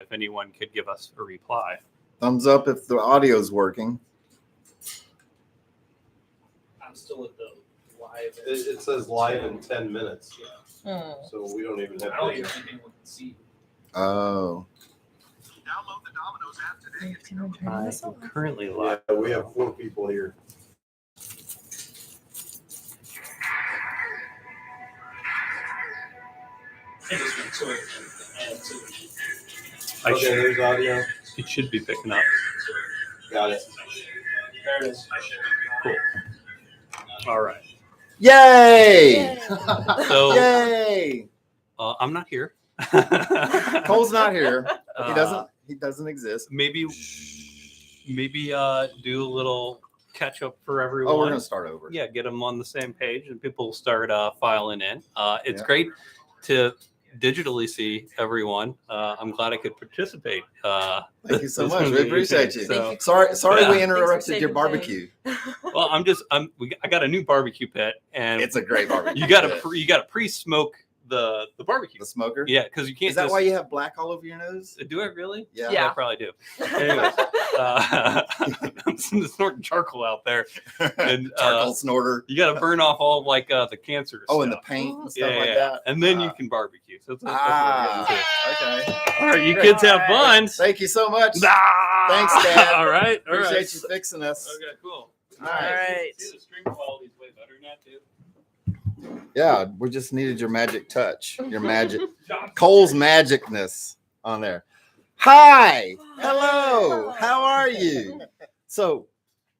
if anyone could give us a reply. Thumbs up if the audio's working. I'm still at the live. It says live in 10 minutes. Yeah. So we don't even have I don't video. even think anyone can see. Oh. Download the Domino's app today. I'm currently live. Yeah, we have 4 people here. I just went to it and add to it. Okay, there's audio. It should be picking up. Got it. There it is. Cool. All right. Yay! So Yay! I'm not here. Cole's not here. He Uh, doesn't. He doesn't exist. Maybe do a little catch up for everyone. Oh, we're gonna start over. Yeah, get them on the same page, and people start filing in. It's Yeah. great to digitally see everyone. I'm glad I could participate. Thank you so this much. We movie. appreciate you. So, Sorry, Yeah. we interrupted saving your the day. barbecue. well, I got a new barbecue pit, and It's a great barbecue. you got pit. to pre-smoke the barbecue. the smoker. Yeah, because you can't. Is that just, why you have black all over your nose? do I really? Yeah. Yeah. I probably do. Anyways, I'm snorting charcoal out there, and Charcoal snorter. you got to burn off all the cancer. Oh, and the stuff. paint and Yeah, stuff yeah, like yeah. that. And then you Ah. can barbecue. So that's what we're Okay. gonna do. All right, you Great. kids have All fun. Thank you so much. Ah! Thanks, Dad. All right. Appreciate you fixing us. Okay, cool. All All right. right. See, the string quality's way better than that, too. Yeah, we just needed your magic touch, your magic, Cole's magicness on there. Hi, hello, how are you? So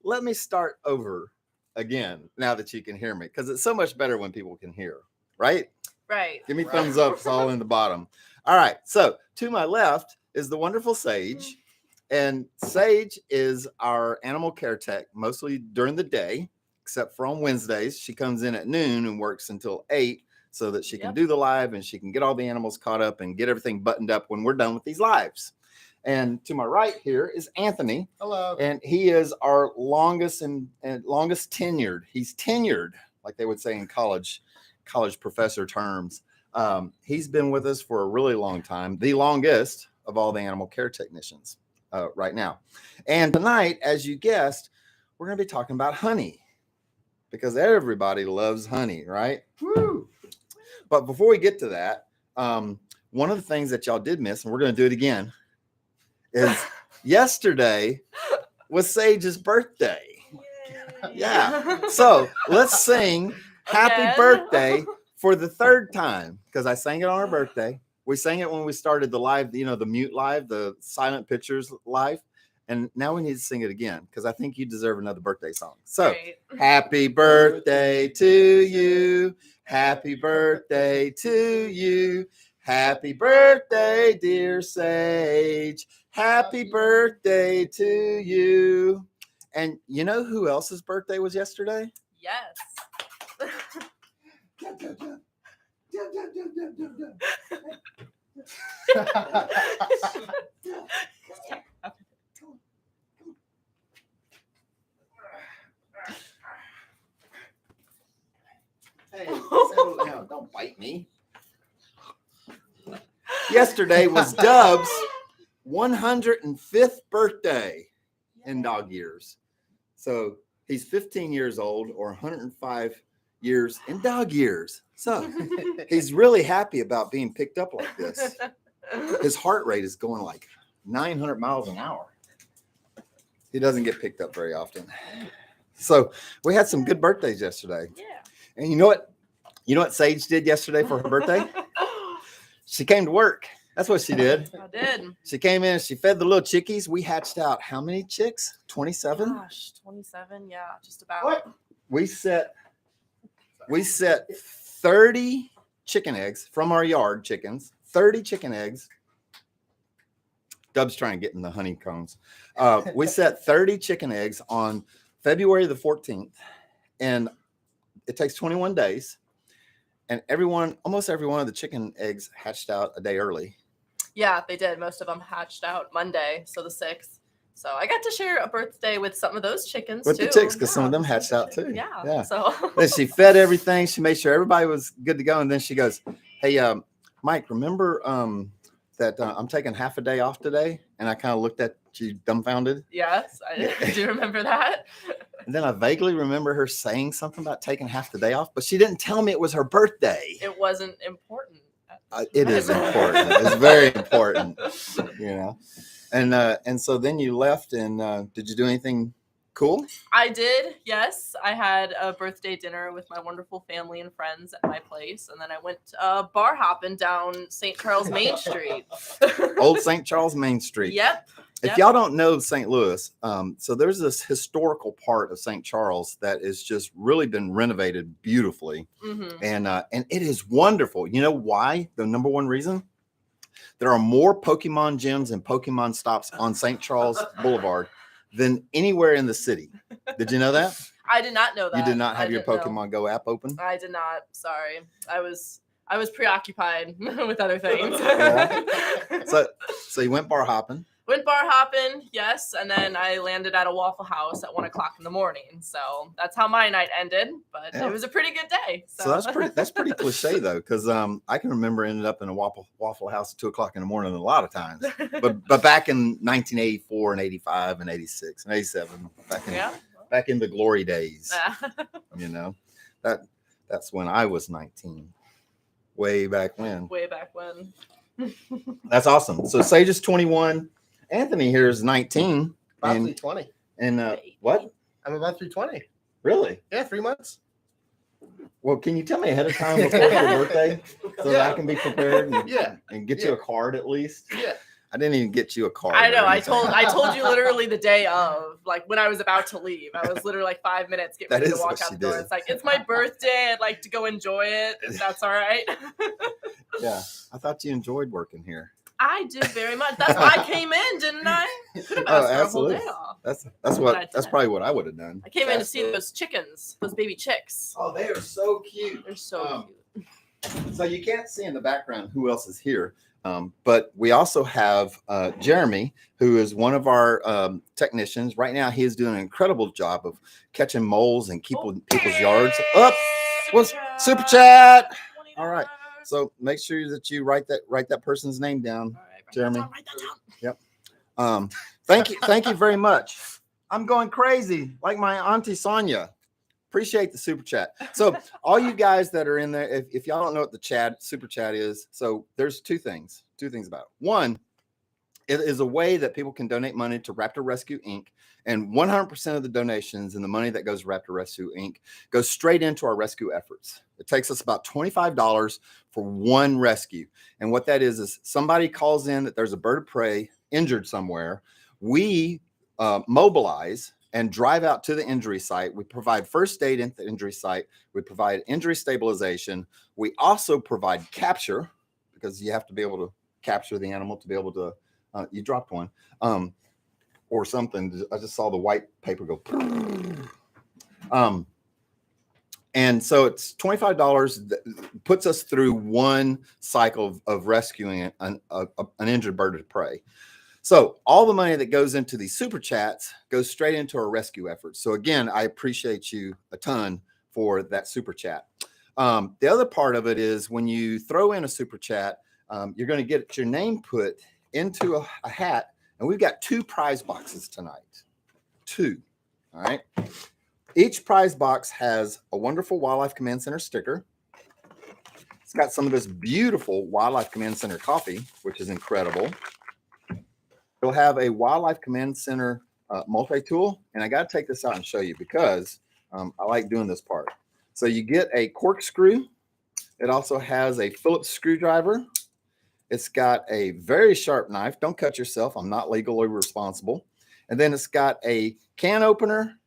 let me start over again now that you can hear me, because it's so much better when people can hear, right? Right. Give me thumbs up. It's all in the bottom. All right. So to my left is the wonderful Sage. And Sage is our animal care tech, mostly during the day, except for on Wednesdays. She comes in at noon and works until 8 so that she can Yep. do the live and she can get all the animals caught up and get everything buttoned up when we're done with these lives. And to my right here is Anthony. Hello. And he is our longest and longest tenured. He's tenured, like they would say in college professor terms. He's been with us for a really long time, the longest of all the animal care technicians right now. And tonight, as you guessed, we're going to be talking about honey because everybody loves honey, right? Woo! But before we get to that, one of the things that y'all did miss, and we're going to do it again, is yesterday was Sage's birthday. Yeah. So let's sing happy Again? birthday for the 3rd time because I sang it on her birthday. We sang it when we started the live, the mute live, the silent pictures live. And now we need to sing it again because I think you deserve another birthday song. So Great. happy birthday to you. Happy birthday to you. Happy birthday, dear Sage. Happy birthday to you. And you know who else's birthday was yesterday? Yes. Hey, settle down. Don't bite me. Yesterday was Dub's 105th birthday in dog years. So he's 15 years old or 105 years in dog years. So he's really happy about being picked up like this. His heart rate is going like 900 miles an hour. He doesn't get picked up very often. So we had some good birthdays yesterday. Yeah. And you know what Sage did yesterday for her birthday? She came to work. That's what she did. I did. She came in, she fed the little chickies. We hatched out how many chicks? 27? Gosh, 27. Yeah, just about. What? We set 30 chicken eggs from our yard chickens, 30 chicken eggs. Dub's trying to get in the honeycombs. We set 30 chicken eggs on February the 14th, and it takes 21 days. And almost every one of the chicken eggs hatched out a day early. Yeah, they did. Most of them hatched out Monday, so the 6th. So I got to share a birthday with some of those chickens With too. the chicks, because some Yeah. of them hatched out too. Yeah. So Then she fed everything. She made sure everybody was good to go. And then she goes, hey, Mike, remember that I'm taking half a day off today? And I kind of looked at you dumbfounded. Yes, I do remember that. And then I vaguely remember her saying something about taking half the day off, but she didn't tell me it was her birthday. It wasn't important. It is important. It's very important, you know. And so then you left, and did you do anything cool? I did, yes. I had a birthday dinner with my wonderful family and friends at my place, and then I went bar hopping down St. Charles Main Street. Old St. Charles Main Street. Yep. If y'all don't know St. Louis, so there's this historical part of St. Charles that has just really been renovated beautifully, and it is wonderful. You know why? The number one reason: there are more Pokemon gyms and Pokemon stops on St. Charles Boulevard than anywhere in the city. Did you know that? I did not know that. You did not have your didn't know. Pokemon Go app open? I did not. Sorry. I was preoccupied with other things. Yeah. So you went bar hopping. Went bar hopping, yes, and then I landed at a Waffle House at 1:00 in the morning. So that's how my night ended. But Yeah. it was a pretty good day. So that's pretty cliche though, because I can remember ended up in a Waffle House at 2:00 in the morning a lot of times. But back in 1984 and 85 and 86 and 87, back in the glory days, you know, that's when I was 19, way back when. Way back when. That's awesome. So Sage is 21. Anthony here is 19. About And 320. What? I'm about 320. Really? Yeah, 3 months. Well, can you tell me ahead of time before your birthday so that I can be prepared and get you a card at least? Yeah. I didn't even get you a card. I know. or I anything. told you literally the day of, like when I was about to leave. I was literally like 5 minutes getting That ready is to walk what out she the door. did. It's like, it's my birthday. I'd like to go enjoy it. If that's all right. Yeah, I thought you enjoyed working here. I do very much. That's why I came in, didn't I? Could have asked for a whole day off. That's I did. probably what I would have done. I came in to see those chickens, those baby chicks. Oh, they are so cute. They're so cute. So you can't see in the background who else is here. But we also have Jeremy, who is one of our technicians. Right now, he is doing an incredible job of catching moles and people's yards. Up was Super Chat. All right. So make sure that you write that person's name down, Jeremy. Write that down. Yep. Thank you very much. I'm going crazy like my auntie Sonia. Appreciate the super chat. So all you guys that are in there, if y'all don't know what the super chat is, so there's two things about it. One, it is a way that people can donate money to Raptor Rescue Inc. And 100% of the donations and the money that goes to Raptor Rescue Inc. goes straight into our rescue efforts. It takes us about $25 for one rescue. And what that is somebody calls in that there's a bird of prey injured somewhere. We mobilize and drive out to the injury site. We provide first aid at the injury site. We provide injury stabilization. We also provide capture, because you have to be able to capture the animal to be able to, you dropped one, or something. I just saw the white paper go. And so it's $25 that puts us through one cycle of rescuing an injured bird of prey. So all the money that goes into these super chats goes straight into our rescue efforts. So again, I appreciate you a ton for that super chat. The other part of it is when you throw in a super chat, you're going to get your name put into a hat. And we've got 2 prize boxes tonight. 2. All right. Each prize box has a wonderful Wildlife Command Center sticker. It's got some of this beautiful Wildlife Command Center coffee, which is incredible. It'll have a Wildlife Command Center multi-tool. And I got to take this out and show you because I like doing this part. So you get a corkscrew. It also has a Phillips screwdriver. It's got a very sharp knife. Don't cut yourself. I'm not legally responsible. And then it's got a can opener,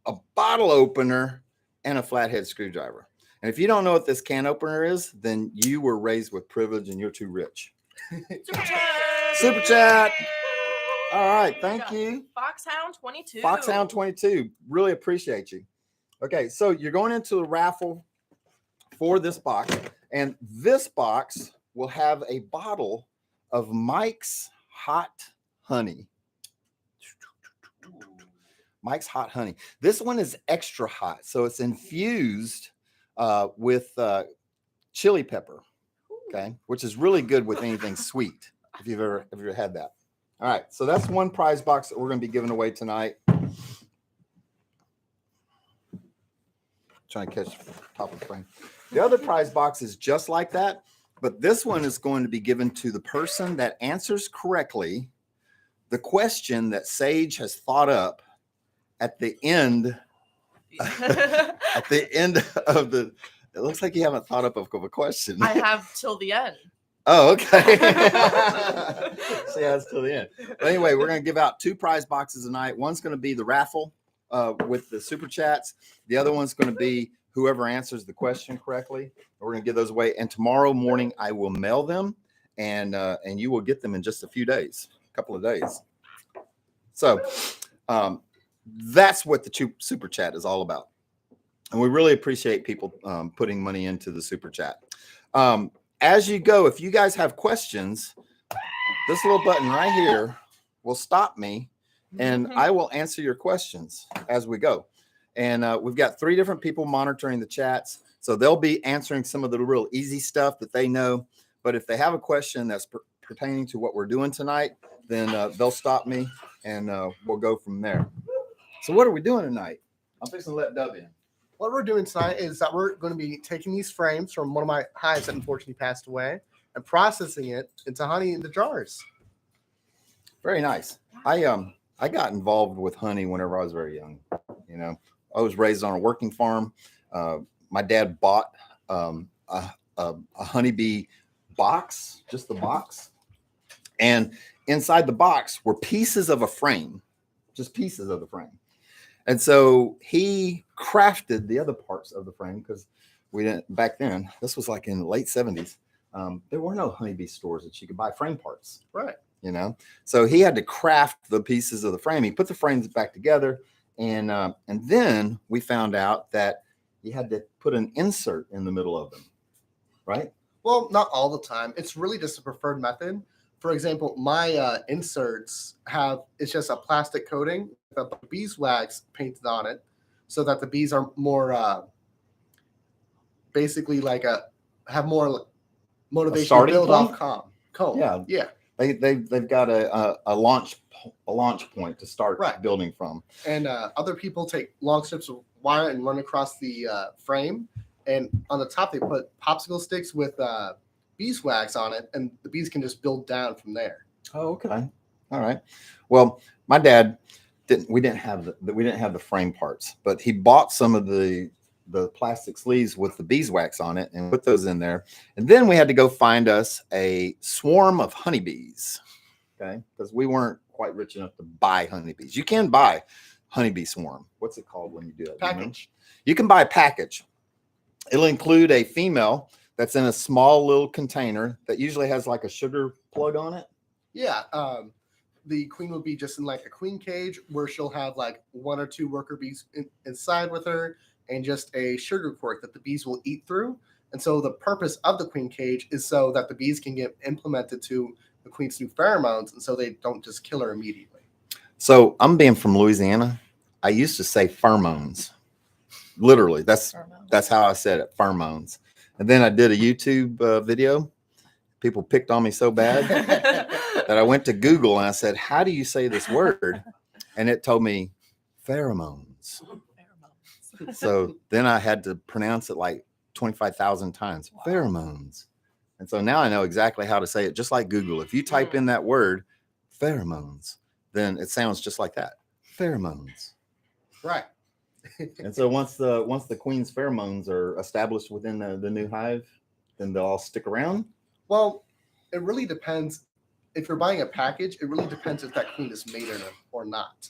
a bottle opener, and a flathead screwdriver. And if you don't know what this can opener is, then you were raised with privilege and you're too rich. Super chat. Super chat. All right. Thank you. Foxhound 22. Foxhound 22. Really appreciate you. Okay. So you're going into the raffle for this box. And this box will have a bottle of Mike's Hot Honey. Mike's Hot Honey. This one is extra hot. So it's infused with chili pepper. Okay, which is really good with anything sweet if you've ever had that. All right, so that's one prize box that we're going to be giving away tonight. Trying to catch the top of the frame. The other prize box is just like that, but this one is going to be given to the person that answers correctly the question that Sage has thought up at the end. At the end of the, it looks like you haven't thought up of a question. I have till the end. Oh, okay. She has till the end. But anyway, we're going to give out 2 prize boxes tonight. One's going to be the raffle with the super chats. The other one's going to be whoever answers the question correctly. We're going to give those away. And tomorrow morning, I will mail them, and you will get them in just a few days, a couple of days. So that's what the super chat is all about. And we really appreciate people putting money into the super chat. As you go, if you guys have questions, this little button right here will stop me, and I will answer your questions as we go. And we've got 3 different people monitoring the chats, so they'll be answering some of the real easy stuff that they know. But if they have a question that's pertaining to what we're doing tonight, then they'll stop me, and we'll go from there. So what are we doing tonight? I'm fixing to let Dub in. What we're doing tonight is that we're going to be taking these frames from one of my hives that unfortunately passed away and processing it into honey in the jars. Very nice. I got involved with honey whenever I was very young. You know, I was raised on a working farm. My dad bought a honeybee box, just the box, and inside the box were pieces of a frame, just pieces of the frame. And so he crafted the other parts of the frame because we didn't back then. This was like in the late 70s. There were no honeybee stores that you could buy frame parts. Right. You know, so he had to craft the pieces of the frame. He put the frames back together, and then we found out that you had to put an insert in the middle of them, right? Well, not all the time. It's really just a preferred method. For example, my inserts it's just a plastic coating with a beeswax painted on it so that the bees are more basically have more motivation to build off comb. Yeah. Yeah. They've got a launch point to start building from. And other people take long strips of wire and run across the frame, and on the top they put popsicle sticks with beeswax on it, and the bees can just build down from there. Oh, okay. All right. Well, my dad didn't have the frame parts, but he bought some of the plastic sleeves with the beeswax on it and put those in there. And then we had to go find us a swarm of honeybees. Okay. Because we weren't quite rich enough to buy honeybees. You can buy honeybee swarm. What's it called when you do that? Package. You can buy a package. It'll include a female that's in a small little container that usually has like a sugar plug on it. Yeah. The queen will be just in like a queen cage where she'll have like 1 or 2 worker bees inside with her and just a sugar quart that the bees will eat through. And so the purpose of the queen cage is so that the bees can get implemented to the queen's new pheromones, and so they don't just kill her immediately. So I'm being from Louisiana. I used to say pheromones. Literally, that's how I said it, pheromones. And then I did a YouTube video. People picked on me so bad that I went to Google and I said, how do you say this word? And it told me pheromones. So then I had to pronounce it like 25,000 times, pheromones. And so now I know exactly how to say it, just like Google. If you type in that word, pheromones, then it sounds just like that, pheromones. Right. And so once the queen's pheromones are established within the new hive, then they'll all stick around. Well, it really depends. If you're buying a package, it really depends if that queen is mated or not.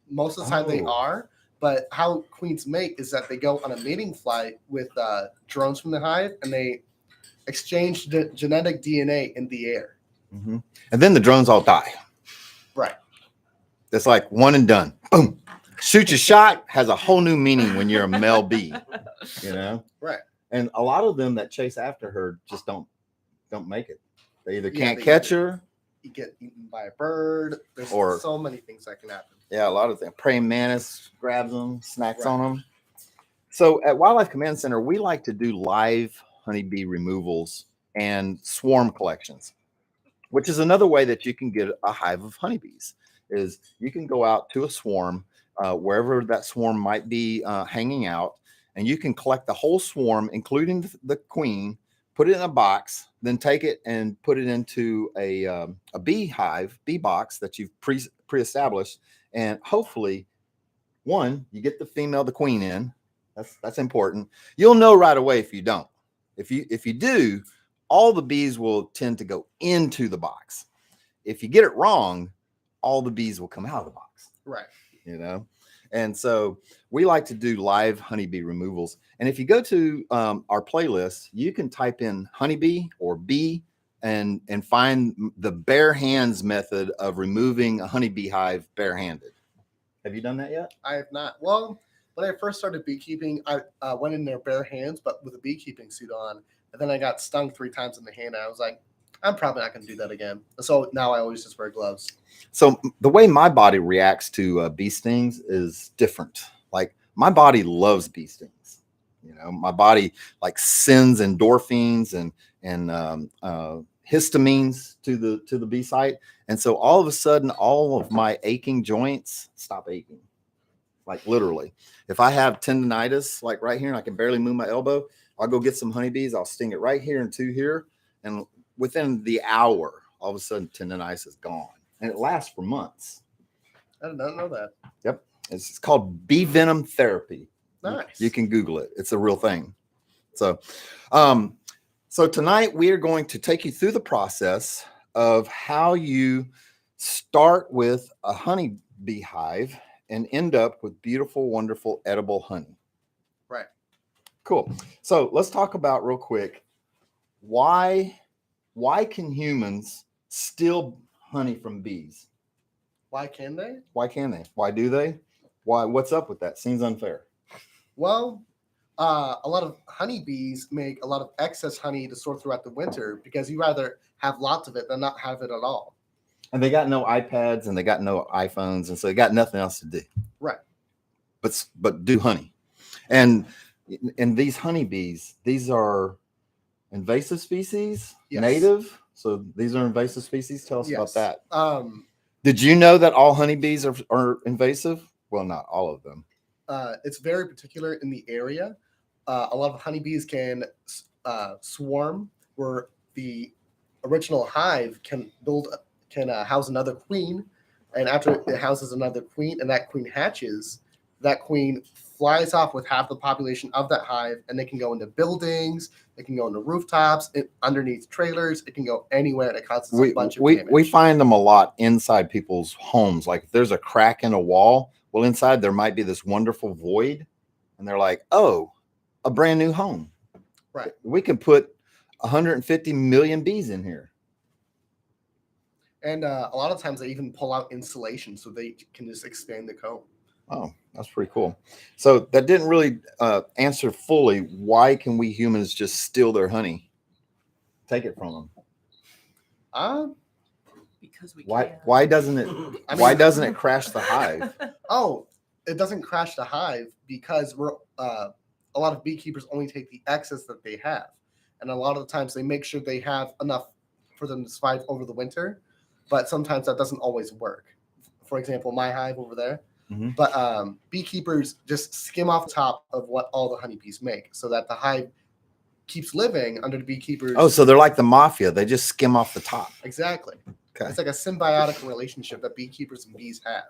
Most of the time they are, but how queens mate is that they go on a mating flight with drones from the hive, and they exchange genetic DNA in the air. Mm-hmm. And then the drones all die. Right. It's like one and done. Boom. Shoot your shot has a whole new meaning when you're a male bee, you know? Right. And a lot of them that chase after her just don't make it. They either can't catch her. You get eaten by a bird. There's so many things that can happen. Yeah, a lot of things. Praying mantis grabs them, snacks on them. So at Wildlife Command Center, we like to do live honeybee removals and swarm collections, which is another way that you can get a hive of honeybees. Is you can go out to a swarm, wherever that swarm might be hanging out, and you can collect the whole swarm, including the queen, put it in a box, then take it and put it into a bee box that you've pre-established, and hopefully, one, you get the queen in. That's important. You'll know right away if you don't. If you do, all the bees will tend to go into the box. If you get it wrong, all the bees will come out of the box. Right. And so we like to do live honeybee removals. And if you go to our playlist, you can type in honeybee or bee and find the bare hands method of removing a honeybee hive barehanded. Have you done that yet? I have not. Well, when I first started beekeeping, I went in there bare hands, but with a beekeeping suit on. And then I got stung 3 times in the hand. And I was like, I'm probably not going to do that again. So now I always just wear gloves. So the way my body reacts to bee stings is different. Like my body loves bee stings. My body like sends endorphins and histamines to the bee site. And so all of a sudden, all of my aching joints stop aching. Like literally, if I have tendonitis, like right here, and I can barely move my elbow, I'll go get some honeybees. I'll sting it right here and 2 here. And within the hour, all of a sudden tendonitis is gone. And it lasts for months. I did not know that. Yep. It's called bee venom therapy. Nice. You can Google it. It's a real thing. So, so tonight we are going to take you through the process of how you start with a honeybee hive and end up with beautiful, wonderful, edible honey. Right. Cool. So let's talk about real quick, why can humans steal honey from bees? Why can they? Why can they? Why do they? Why? What's up with that? Seems unfair. Well, a lot of honeybees make a lot of excess honey to store throughout the winter because you rather have lots of it than not have it at all. And they got no iPads and they got no iPhones, and so they got nothing else to do. Right. But do honey. And these honeybees, these are invasive species, Yes. native. So these are invasive species. Tell us about Yes. that. Did you know that all honeybees are invasive? Well, not all of them. It's very particular in the area. A lot of honeybees can swarm where the original hive can house another queen, and after it houses another queen and that queen hatches, that queen flies off with half the population of that hive, and they can go into buildings, they can go into rooftops, underneath trailers, it can go anywhere, and it causes a bunch of damage. We find them a lot inside people's homes. Like if there's a crack in a wall, well, inside there might be this wonderful void, and they're like, oh, a brand new home. Right. We can put 150 million bees in here. And a lot of times they even pull out insulation so they can just expand the comb. Oh, that's pretty cool. So that didn't really answer fully. Why can we humans just steal their honey? Take it from them. Because we Why? can. Why doesn't it? Why doesn't it crash the hive? Oh, it doesn't crash the hive because a lot of beekeepers only take the excess that they have. And a lot of the times they make sure they have enough for them to survive over the winter. But sometimes that doesn't always work. For example, my hive over there. Mhm. But beekeepers just skim off the top of what all the honeybees make so that the hive keeps living under the beekeepers. Oh, so they're like the mafia. They just skim off the top. Exactly. Okay. It's like a symbiotic relationship that beekeepers and bees have.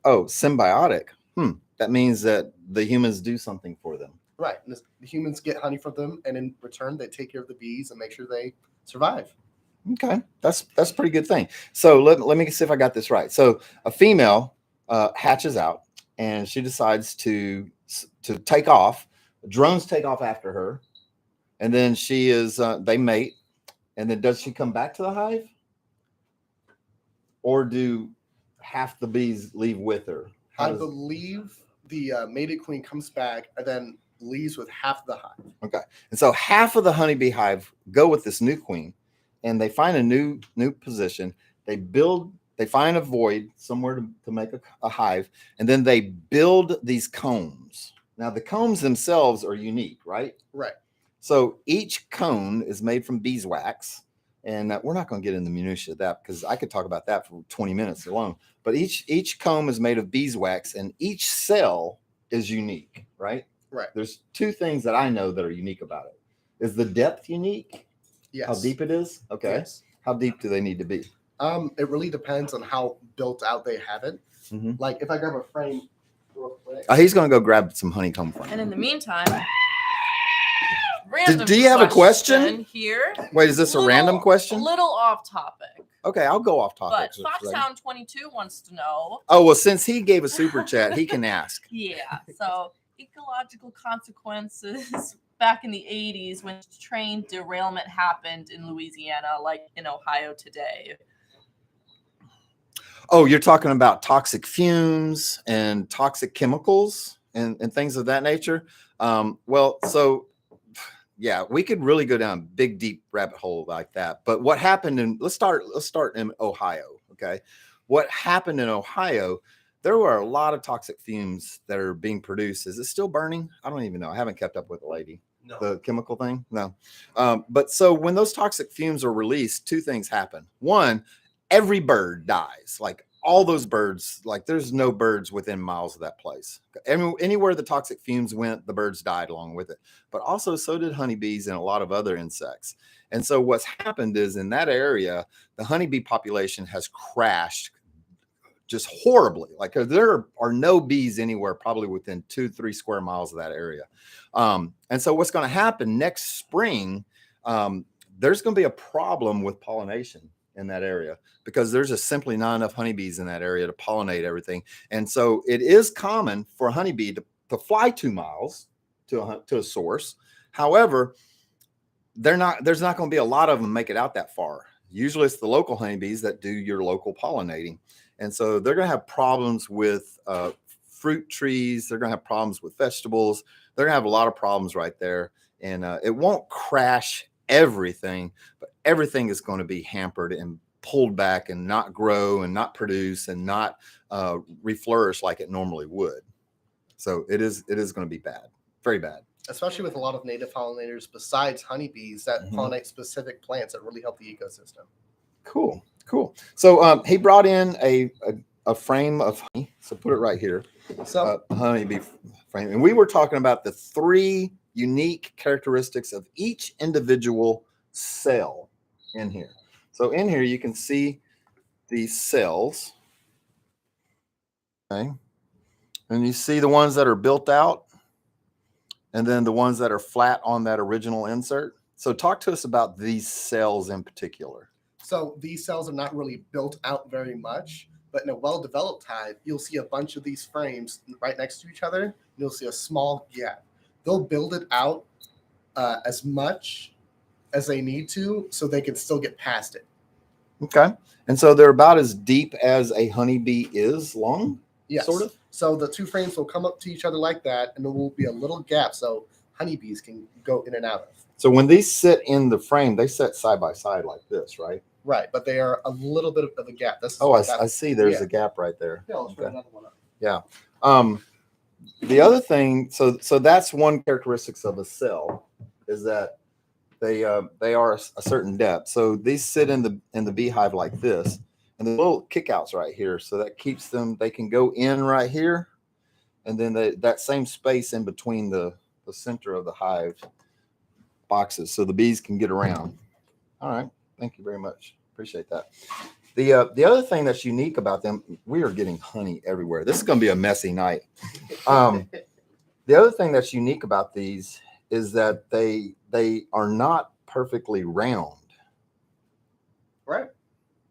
Oh, symbiotic. That means that the humans do something for them. Right. And the humans get honey from them, and in return, they take care of the bees and make sure they survive. Okay, that's a pretty good thing. So let me see if I got this right. So a female hatches out, and she decides to take off. Drones take off after her, and then they mate. And then does she come back to the hive, or do half the bees leave with her? I believe the mated queen comes back and then leaves with half the hive. Okay, and so half of the honeybee hive go with this new queen, and they find a new position. They find a void somewhere to make a hive, and then they build these combs. Now the combs themselves are unique, right? Right. So each cone is made from beeswax. And we're not going to get in the minutiae of that because I could talk about that for 20 minutes alone. But each comb is made of beeswax, and each cell is unique, right? Right. There's two things that I know that are unique about it. Is the depth unique? Yes. How deep it is? Okay. Yes. How deep do they need to be? It really depends on how built out they have it. Mhm. Like if I grab a frame real quick. He's going to go grab some honeycomb for And in me. the meantime, random Do you have a question? here? Wait, is this a random question? A little off topic. Okay, I'll go off topic. But Foxhound22 wants to know. Oh, well, since he gave a super chat, he can ask. Yeah. So ecological consequences back in the 80s when train derailment happened in Louisiana, like in Ohio today. Oh, you're talking about toxic fumes and toxic chemicals and things of that nature. Well, so yeah, we could really go down a big, deep rabbit hole like that. But what happened in let's start in Ohio. Okay. What happened in Ohio, there were a lot of toxic fumes that are being produced. Is it still burning? I don't even know. I haven't kept up with the lady. No. The chemical thing? No. But so when those toxic fumes are released, two things happen. One, every bird dies. Like all those birds, like there's no birds within miles of that place. Anywhere the toxic fumes went, the birds died along with it. But also so did honeybees and a lot of other insects. And so what's happened is in that area, the honeybee population has crashed just horribly. Like there are no bees anywhere probably within 2-3 square miles of that area. And so what's going to happen next spring, there's going to be a problem with pollination in that area because there's just simply not enough honeybees in that area to pollinate everything. And so it is common for a honeybee to fly 2 miles to a source. However, there's not going to be a lot of them make it out that far. Usually it's the local honeybees that do your local pollinating. And so they're going to have problems with fruit trees. They're going to have problems with vegetables. They're going to have a lot of problems right there. And it won't crash everything, but everything is going to be hampered and pulled back and not grow and not produce and not reflourish like it normally would. So it is going to be bad, very bad. Especially with a lot of native pollinators besides honeybees that Mhm. pollinate specific plants that really help the ecosystem. Cool. So he brought in a frame of honey. So put it right here. So Honeybee frame. And we were talking about the 3 unique characteristics of each individual cell in here. So in here, you can see these cells. Okay. And you see the ones that are built out and then the ones that are flat on that original insert. So talk to us about these cells in particular. So these cells are not really built out very much, but in a well-developed hive, you'll see a bunch of these frames right next to each other. And you'll see a small gap. They'll build it out as much as they need to so they can still get past it. Okay. And so they're about as deep as a honeybee is long? Yes. Sort of? So the 2 frames will come up to each other like that, and there will be a little gap so honeybees can go in and out of. So when these sit in the frame, they sit side by side like this, right? Right, but they are a little bit of a gap. This is Oh, why I see. There's yeah. a gap right there. Yeah, let's put Okay. another one up. Yeah. The other thing, so that's one characteristics of a cell is that they are a certain depth. So these sit in the beehive like this, and the little kickouts right here. So that keeps them. They can go in right here, and then that same space in between the center of the hive boxes, so the bees can get around. All right. Thank you very much. Appreciate that. The other thing that's unique about them, we are getting honey everywhere. This is going to be a messy night. The other thing that's unique about these is that they are not perfectly round. Right.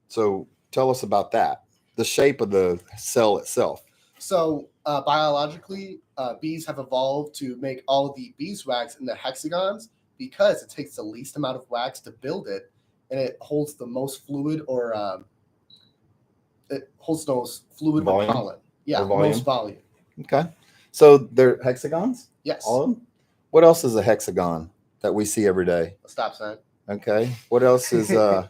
So tell us about that. The shape of the cell itself. So biologically, bees have evolved to make all the beeswax in the hexagons because it takes the least amount of wax to build it, and it holds the most fluid or Volume? pollen. Yeah, Or volume? most volume. Okay. So they're hexagons? Yes. All of them? What else is a hexagon that we see every day? A stop sign. Okay. What else is so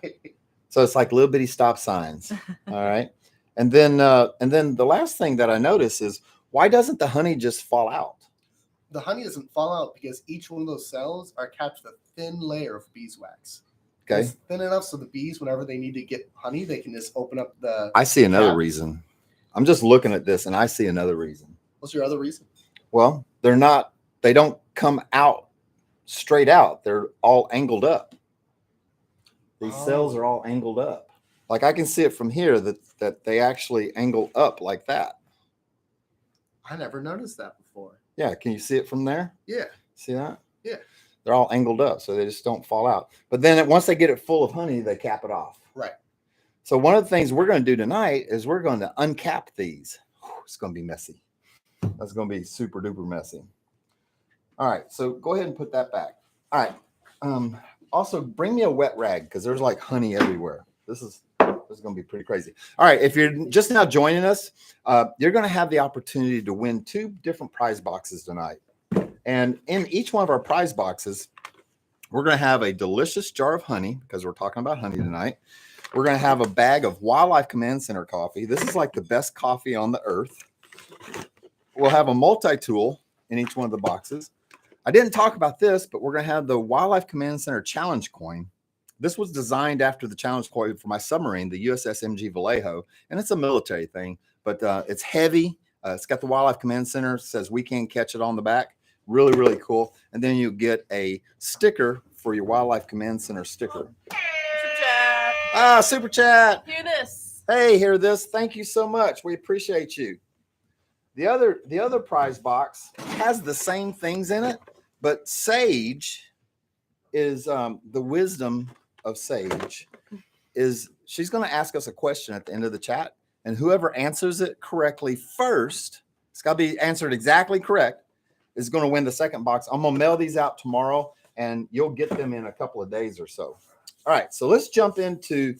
it's like little bitty stop signs. All right. And then the last thing that I notice is why doesn't the honey just fall out? the honey doesn't fall out because each one of those cells are capped with a thin layer of beeswax. Okay. It's thin enough so the bees, whenever they need to get honey, they can just open up the. I see another cap. reason. I'm just looking at this and I see another reason. What's your other reason? Well, they don't come out straight out. They're all angled up. These cells are all angled up. Like I can see it from here that they actually angle up like that. I never noticed that before. Yeah. Can you see it from there? Yeah. See that? Yeah. They're all angled up, so they just don't fall out. But then once they get it full of honey, they cap it off. Right. So one of the things we're going to do tonight is we're going to uncap these. It's going to be messy. That's going to be super duper messy. All right. So go ahead and put that back. All right. Also, bring me a wet rag because there's like honey everywhere. This is going to be pretty crazy. All right. If you're just now joining us, you're going to have the opportunity to win 2 different prize boxes tonight. And in each one of our prize boxes, we're going to have a delicious jar of honey because we're talking about honey tonight. We're going to have a bag of Wildlife Command Center coffee. This is like the best coffee on the earth. We'll have a multi-tool in each one of the boxes. I didn't talk about this, but we're going to have the Wildlife Command Center challenge coin. This was designed after the challenge coin for my submarine, the USS MG Vallejo, and it's a military thing, but it's heavy. It's got the Wildlife Command Center, says we can catch it on the back. Really, really cool. And then you get a sticker for your Wildlife Command Center sticker. Super chat. Super chat. Hear this. Hey, hear this. Thank you so much. We appreciate you. The other prize box has the same things in it, but Sage is the wisdom of Sage is she's going to ask us a question at the end of the chat, and whoever answers it correctly first, it's got to be answered exactly correct, is going to win the second box. I'm going to mail these out tomorrow, and you'll get them in a couple of days or so. All right, so let's jump into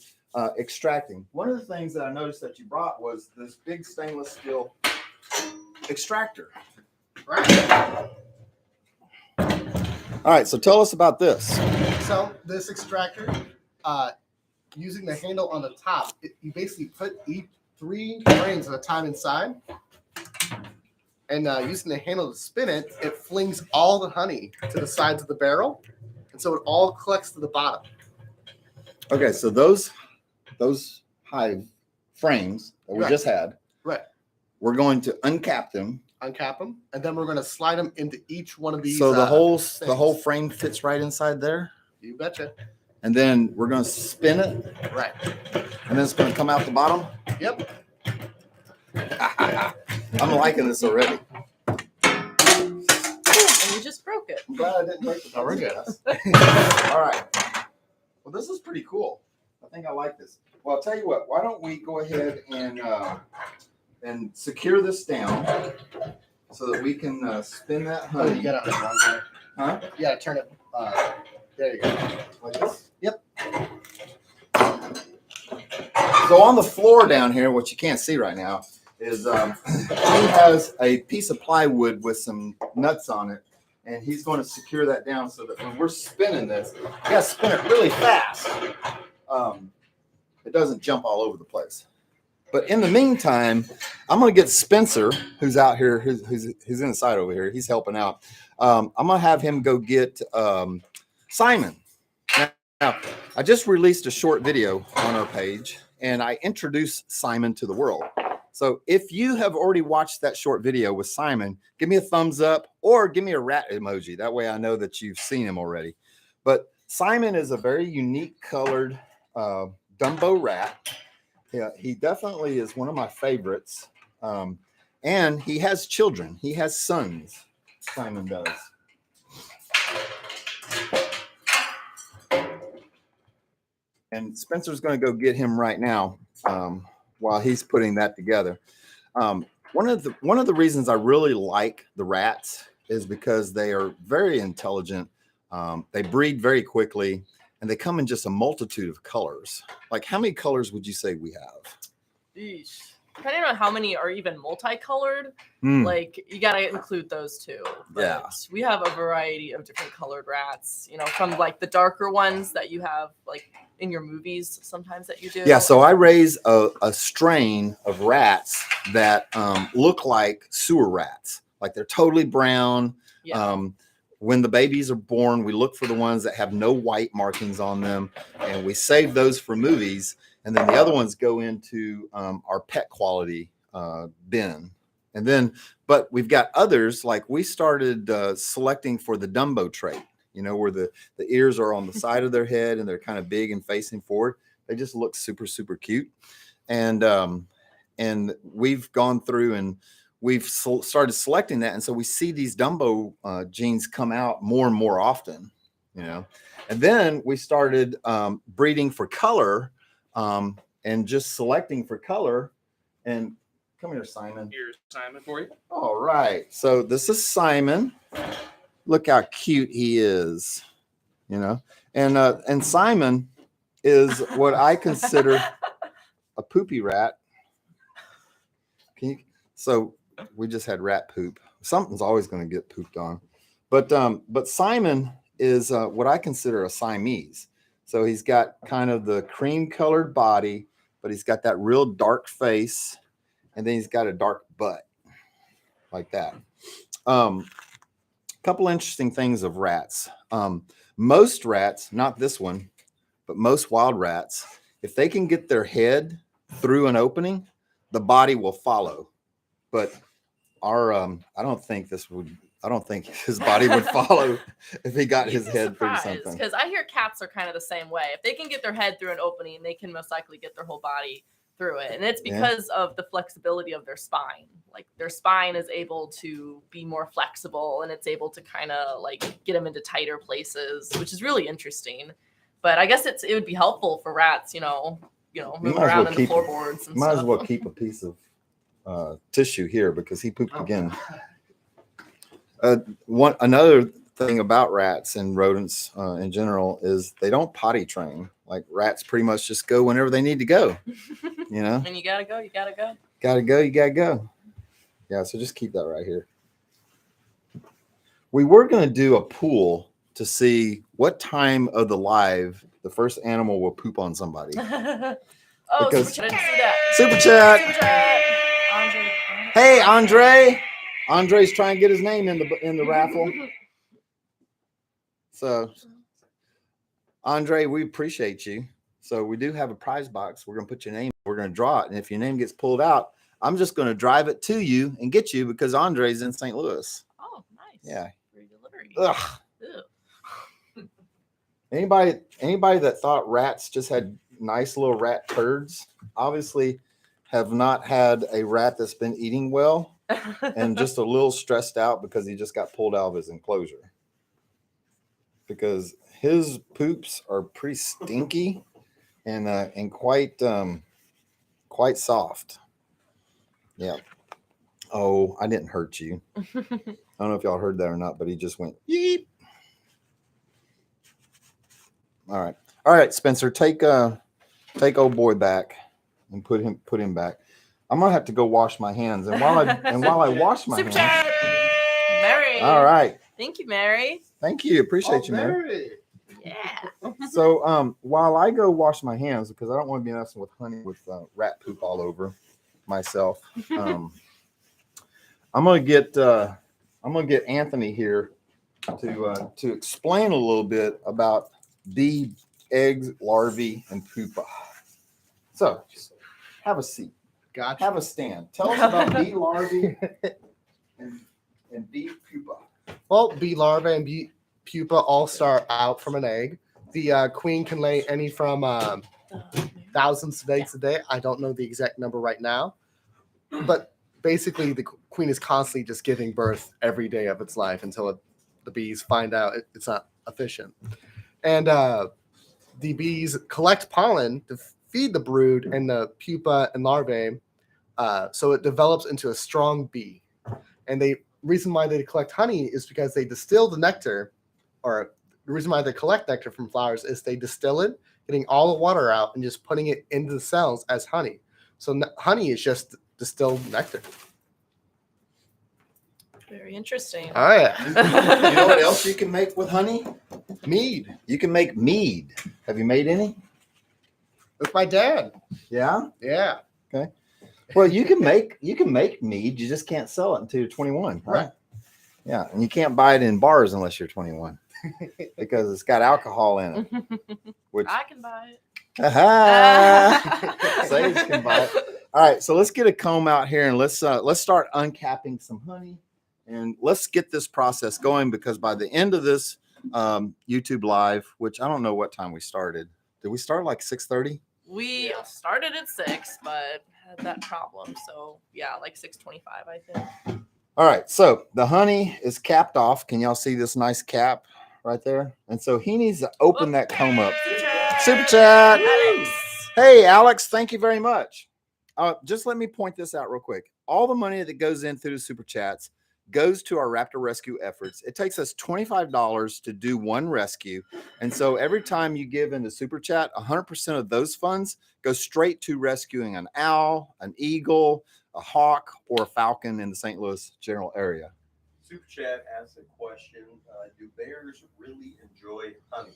extracting. One of the things that I noticed that you brought was this big stainless steel extractor. Right. All right, so tell us about this. So this extractor, using the handle on the top, you basically put 3 frames at a time inside, and using the handle to spin it, it flings all the honey to the sides of the barrel, and so it all collects to the bottom. Okay, so those hive frames that we Right. just had, Right. we're going to uncap them. Uncap them, and then we're going to slide them into each one of these. So the whole things. frame fits right inside there, You betcha. and then we're going to spin it, Right. and then it's going to come out the bottom. Yep. I'm liking this already. And you just broke it. I'm glad I didn't break the Oh, we're good. All right. Well, this is pretty cool. I think I like this. Well, I'll tell you what. Why don't we go ahead and secure this down so that we can spin that Oh, honey. you got it on the wrong way. Huh? You got to turn it. There you go. Like this? Yep. So on the floor down here, what you can't see right now is he has a piece of plywood with some nuts on it, and he's going to secure that down so that when we're spinning this, you got to spin it really fast. It doesn't jump all over the place. But in the meantime, I'm going to get Spencer, who's out here, who's inside over here. He's helping out. I'm going to have him go get Simon. Now, I just released a short video on our page, and I introduced Simon to the world. So if you have already watched that short video with Simon, give me a thumbs up or give me a rat emoji. That way I know that you've seen him already. But Simon is a very unique colored Dumbo rat. Yeah, he definitely is one of my favorites. And he has children. He has sons, Simon does. And Spencer's going to go get him right now while he's putting that together. One of the reasons I really like the rats is because they are very intelligent. They breed very quickly, and they come in just a multitude of colors. Like, how many colors would you say we have? Eesh. Depending on how many are even multicolored, like you gotta include those too. But Yeah. we have a variety of different colored rats, you know, from like the darker ones that you have like in your movies sometimes that you do. Yeah, so I raise a strain of rats that look like sewer rats. Like they're totally brown. Yeah. When the babies are born, we look for the ones that have no white markings on them, and we save those for movies. And then the other ones go into our pet quality bin. And then, but we've got others, like we started selecting for the Dumbo trait, you know, where the ears are on the side of their head and they're kind of big and facing forward. They just look super, super cute. And we've gone through and we've started selecting that. And so we see these Dumbo genes come out more and more often, you know. And then we started breeding for color and just selecting for color. And come here, Simon. Here's Simon for you. All right. So this is Simon. Look how cute he is, you know. And Simon is what I consider a poopy rat. So we just had rat poop. Something's always going to get pooped on. But Simon is what I consider a Siamese. So he's got kind of the cream colored body, but he's got that real dark face, and then he's got a dark butt like that. Couple interesting things of rats. Most rats, not this one, but most wild rats, if they can get their head through an opening, the body will follow. But I don't think his body would follow if he got his head through something. Because I hear cats are kind of the same way. If they can get their head through an opening, they can most likely get their whole body through it. And it's because of the flexibility of their spine. Like their spine is able to be more flexible and it's able to kind of like get them into tighter places, which is really interesting. But I guess it would be helpful for rats, moving around in the floorboards and might stuff. as well keep a piece of tissue here because he pooped again. Another thing about rats and rodents in general is they don't potty train. Like rats pretty much just go whenever they need to go. You know? When you gotta go, you gotta go. Gotta go, you gotta go. Yeah, so just keep that right here. We were gonna do a pool to see what time of the live the first animal will poop on somebody. Oh, Because- Super Chat, I didn't see that. Super chat. Super Chat. Andre. Hey, Andre. Andre's trying to get his name in the raffle. So, Andre, we appreciate you. So we do have a prize box. We're gonna put your name. We're gonna draw it, and if your name gets pulled out, I'm just gonna drive it to you and get you because Andre's in St. Louis. Oh, nice. Yeah. Free delivery. Ugh. Ew. Anybody that thought rats just had nice little rat turds obviously have not had a rat that's been eating well and just a little stressed out because he just got pulled out of his enclosure. Because his poops are pretty stinky and quite soft. Yeah. Oh, I didn't hurt you. I don't know if y'all heard that or not, but he just went yeep. All right, Spencer, take old boy back and put him back. I'm gonna have to go wash my hands, and while I wash my Super hands. Chat. Mary. All right, Thank you, Mary. thank you, appreciate you, man. Yeah. So while I go wash my hands because I don't want to be messing with honey with rat poop all over myself, I'm gonna get Anthony here to explain a little bit about bee eggs, larvae, and pupa. So just have a seat. Gotcha. Have a stand. Tell us about bee larvae and bee pupa. Well, bee larvae and bee pupa all start out from an egg. The queen can lay any from thousands of eggs a day. I don't know the exact number right now, but basically the queen is constantly just giving birth every day of its life until the bees find out it's not efficient. And the bees collect pollen to feed the brood and the pupa and larvae, so it develops into a strong bee. And the reason why they collect honey is because they distill the nectar, or the reason why they collect nectar from flowers is they distill it, getting all the water out and just putting it into the cells as honey. So honey is just distilled nectar. Very interesting. Oh yeah. You know what else you can make with honey? Mead You can make mead. Have you made any? with my dad. Yeah. Yeah. Well, you can make mead. You just can't sell it until you're 21, right? Yeah, and you can't buy it in bars unless you're 21 because it's got alcohol in it. Which I can buy it. Sage can buy it. All right, so let's get a comb out here and let's start uncapping some honey, and let's get this process going because by the end of this YouTube live, which I don't know what time we started. Did we start like 6:30? We started at 6, but had that problem. So yeah, like 6:25, I think. All right, so the honey is capped off. Can y'all see this nice cap right there? And so he needs to open that comb up. Super chat. Alex. Hey, Alex, thank you very much. Just let me point this out real quick. All the money that goes in through the super chats goes to our raptor rescue efforts. It takes us $25 to do one rescue. And so every time you give in the super chat, 100% of those funds go straight to rescuing an owl, an eagle, a hawk, or a falcon in the St. Louis general area. Super Chat asked a question. Do bears really enjoy honey?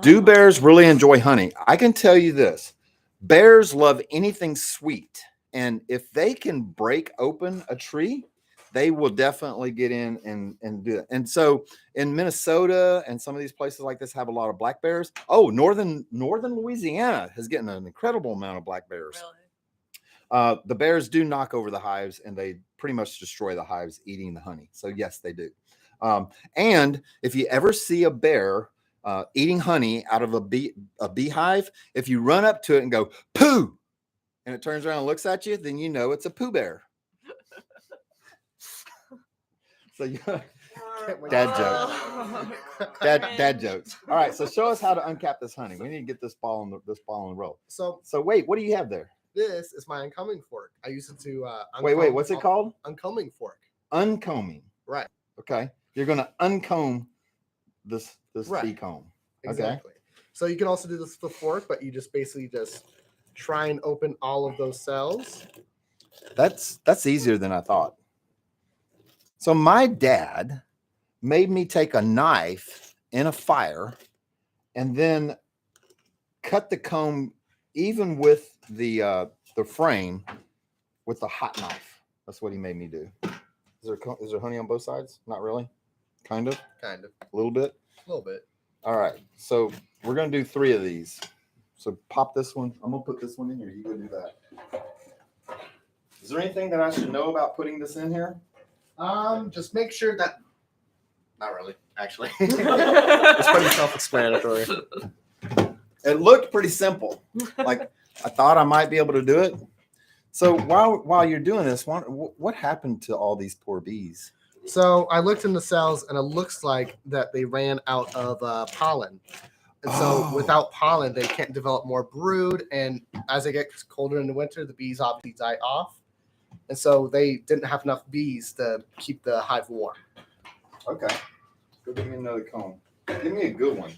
Do bears really enjoy honey? I can tell you this. Bears love anything sweet. And if they can break open a tree, they will definitely get in and do it. And so in Minnesota and some of these places like this have a lot of black bears. Oh, northern Louisiana is getting an incredible amount of black bears. Really? The bears do knock over the hives and they pretty much destroy the hives eating the honey. So yes, they do. And if you ever see a bear eating honey out of a beehive, if you run up to it and go, poo, and it turns around and looks at you, then you know it's a poo bear. So dad joke. Dad jokes. All right, so show us how to uncap this honey. We need to get this ball on the roll. So wait, what do you have there? this is my uncombing fork. I use it to Wait, what's it called? Uncombing fork. Uncombing. Right. Okay. You're gonna uncomb this Right. bee comb. Exactly. So you can also do this with a fork, but you just basically just try and open all of those cells. That's easier than I thought. So my dad made me take a knife in a fire and then cut the comb even with the frame with the hot knife. That's what he made me do. Is there honey on both sides? Not really. Kind of. Kind of. A little bit. A little bit. All right. So we're gonna do 3 of these. So pop this one. I'm gonna put this one in here. You go do that. Is there anything that I should know about putting this in here? Just make sure that. Not really, actually. It's pretty self-explanatory. It looked pretty simple. Like I thought I might be able to do it. So while you're doing this, what happened to all these poor bees? So I looked in the cells, and it looks like that they ran out of pollen. And so without pollen, they can't develop more brood. And as it gets colder in the winter, the bees obviously die off. And so they didn't have enough bees to keep the hive warm. Okay. Go give me another comb. Give me a good one.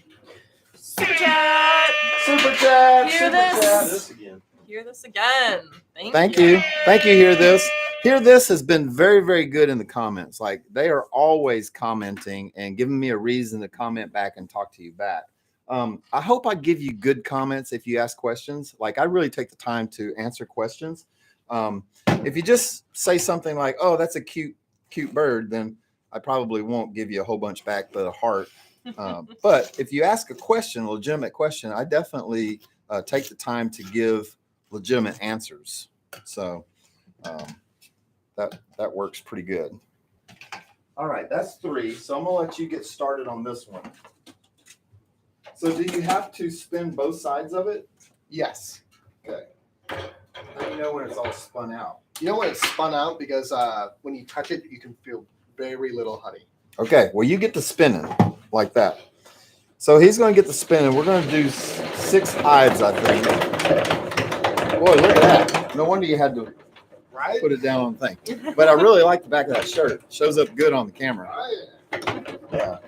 Super chat. Super chat. Hear Super this? chat. This again. Hear this again. Thank you. Thank you. Hear this. Hear this has been very, very good in the comments. Like they are always commenting and giving me a reason to comment back and talk to you back. I hope I give you good comments if you ask questions. Like I really take the time to answer questions. If you just say something like, "Oh, that's a cute bird," then I probably won't give you a whole bunch back, but a heart. But if you ask a question, a legitimate question, I definitely take the time to give legitimate answers. So that works pretty good. All right, that's 3. So I'm gonna let you get started on this one. So do you have to spin both sides of it? Yes. Okay. How do you know when it's all spun out? You know when it's spun out? Because when you touch it, you can feel very little honey. Okay, well, you get the spinning like that. So he's going to get the spinning. We're going to do 6 hives, I think. Boy, look at that. No wonder you had to put it down on the thing. But I really like the back of that shirt. It shows up good on the camera. Yeah.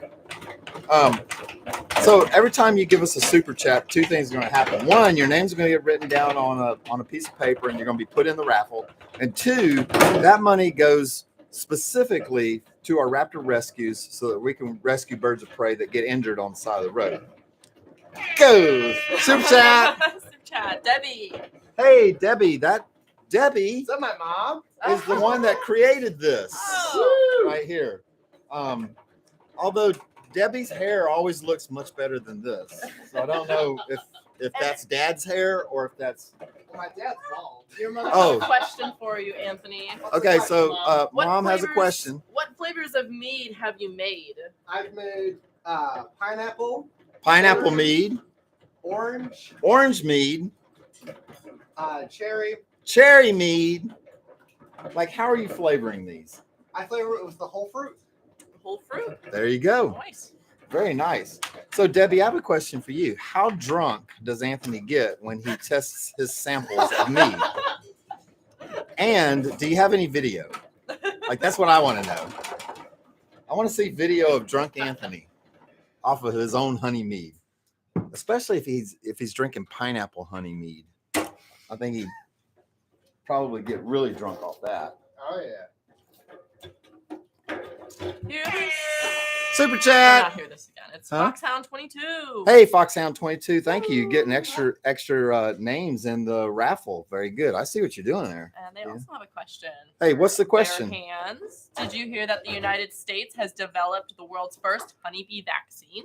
So every time you give us a super chat, 2 things are going to happen. 1, your name's going to get written down on a piece of paper, and you're going to be put in the raffle. And 2, that money goes specifically to our raptor rescues so that we can rescue birds of prey that get injured on the side of the road. Go! Super chat! Super chat. Debbie. Hey, Debbie. Debbie Is that my mom? is the one that created this Oh. right here. Although Debbie's hair always looks much better than this, so I don't know if that's Dad's hair or if that's. My dad's bald. Your mother Oh. has a question for you, Anthony. Okay, so What Mom has a flavors- question. What flavors of mead have you made? I've made pineapple, Pineapple mead, orange, orange mead, cherry. cherry mead. Like, how are you flavoring these? I flavor it with the whole fruit. Whole fruit. There you go. Nice. Very nice. So, Debbie, I have a question for you. How drunk does Anthony get when he tests his samples of mead? And do you have any video? Like, that's what I want to know. I want to see video of drunk Anthony off of his own honey mead, especially if he's drinking pineapple honey mead. I think he'd probably get really drunk off that. Oh yeah. Hear this? Super Not chat. hear this again. It's Huh? Foxhound 22. Hey, Foxhound 22. Thank you. You're getting extra names in the raffle. Very good. I see what you're doing there. And they also have a question. Hey, for what's the Bare question? Hands. Did you hear that the United States has developed the world's first honeybee vaccine?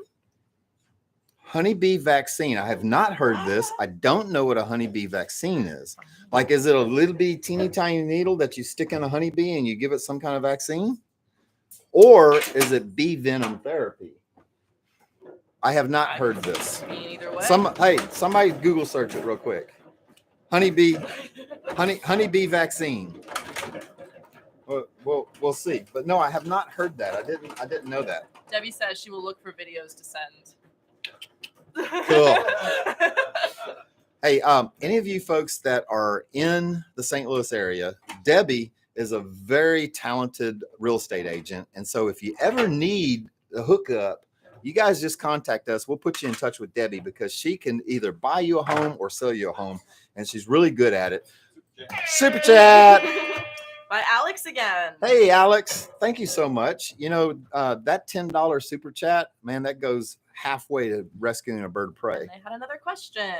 Honeybee vaccine. I have not heard this. I don't know what a honeybee vaccine is. Like, is it a little bitty teeny tiny needle that you stick in a honeybee and you give it some kind of vaccine? Or is it bee venom therapy? I have not heard this. I mean, either way. Somebody Google search it real quick. Honeybee vaccine. We'll see. But no, I have not heard that. I didn't know that. Debbie says she will look for videos to send. Cool. Hey, any of you folks that are in the St. Louis area, Debbie is a very talented real estate agent. And so if you ever need a hookup, you guys just contact us. We'll put you in touch with Debbie because she can either buy you a home or sell you a home. And she's really good at it. Super chat. By Alex again. Hey, Alex. Thank you so much. You know, that $10 super chat, man, that goes halfway to rescuing a bird of prey. And they had another question.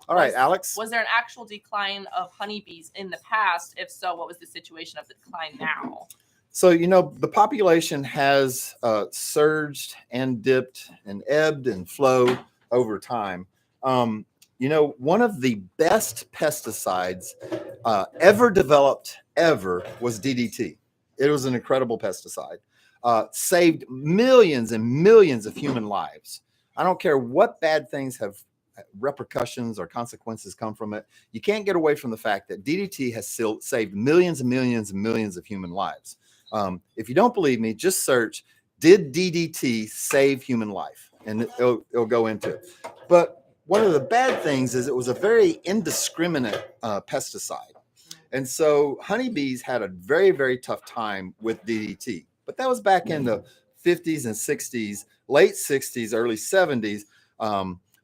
All right, Alex. Was there an actual decline of honeybees in the past? If so, what was the situation of the decline now? So, you know, the population has surged and dipped and ebbed and flowed over time. You know, one of the best pesticides ever developed was DDT. It was an incredible pesticide. Saved millions and millions of human lives. I don't care what bad things have repercussions or consequences come from it. You can't get away from the fact that DDT has still saved millions and millions and millions of human lives. If you don't believe me, just search, did DDT save human life? And it'll go into it. But one of the bad things is it was a very indiscriminate pesticide. And so honeybees had a very, very tough time with DDT. But that was back in the 50s and 60s, late 60s, early 70s.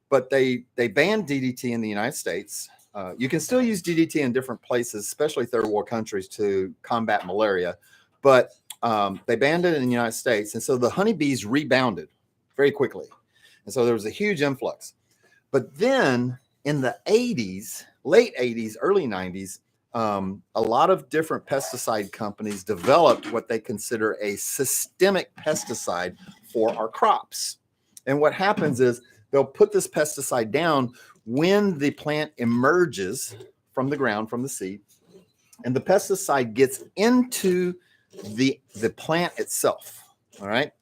But they banned DDT in the United States. You can still use DDT in different places, especially third world countries, to combat malaria. But they banned it in the United States. And so the honeybees rebounded very quickly. And so there was a huge influx. But then in the 80s, late 80s, early 90s, a lot of different pesticide companies developed what they consider a systemic pesticide for our crops. And what happens is they'll put this pesticide down when the plant emerges from the ground, from the seed, and the pesticide gets into the plant itself. All right.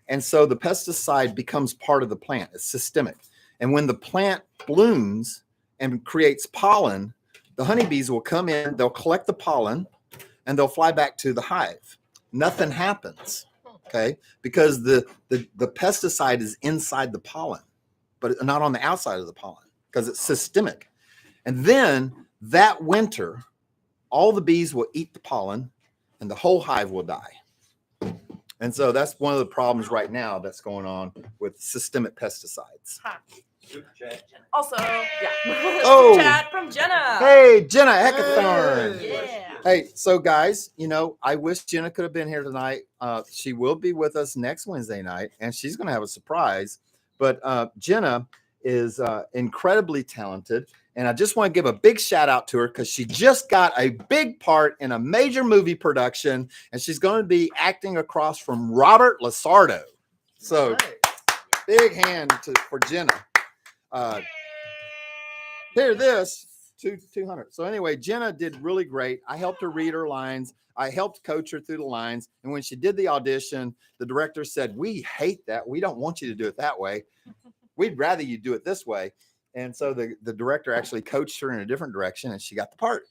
And so the pesticide becomes part of the plant. It's systemic. And when the plant blooms and creates pollen, the honeybees will come in, they'll collect the pollen, and they'll fly back to the hive. Nothing happens, okay? Because the pesticide is inside the pollen, but not on the outside of the pollen because it's systemic. And then that winter, all the bees will eat the pollen and the whole hive will die. And so that's one of the problems right now that's going on with systemic pesticides. Huh. Super chat. Also, yeah. Oh. Chat from Jenna. Hey, Jenna Heckathorn. Yeah. Hey, so guys, you know, I wish Jenna could have been here tonight. She will be with us next Wednesday night, and she's going to have a surprise. But Jenna is incredibly talented, And I just want to give a big shout out to her because she just got a big part in a major movie production, and she's going to be acting across from Robert Lasardo. So big hand for Jenna. Here, this 200. So anyway, Jenna did really great. I helped her read her lines. I helped coach her through the lines. And when she did the audition, the director said, "We hate that. We don't want you to do it that way. We'd rather you do it this way." And so the director actually coached her in a different direction, and she got the part,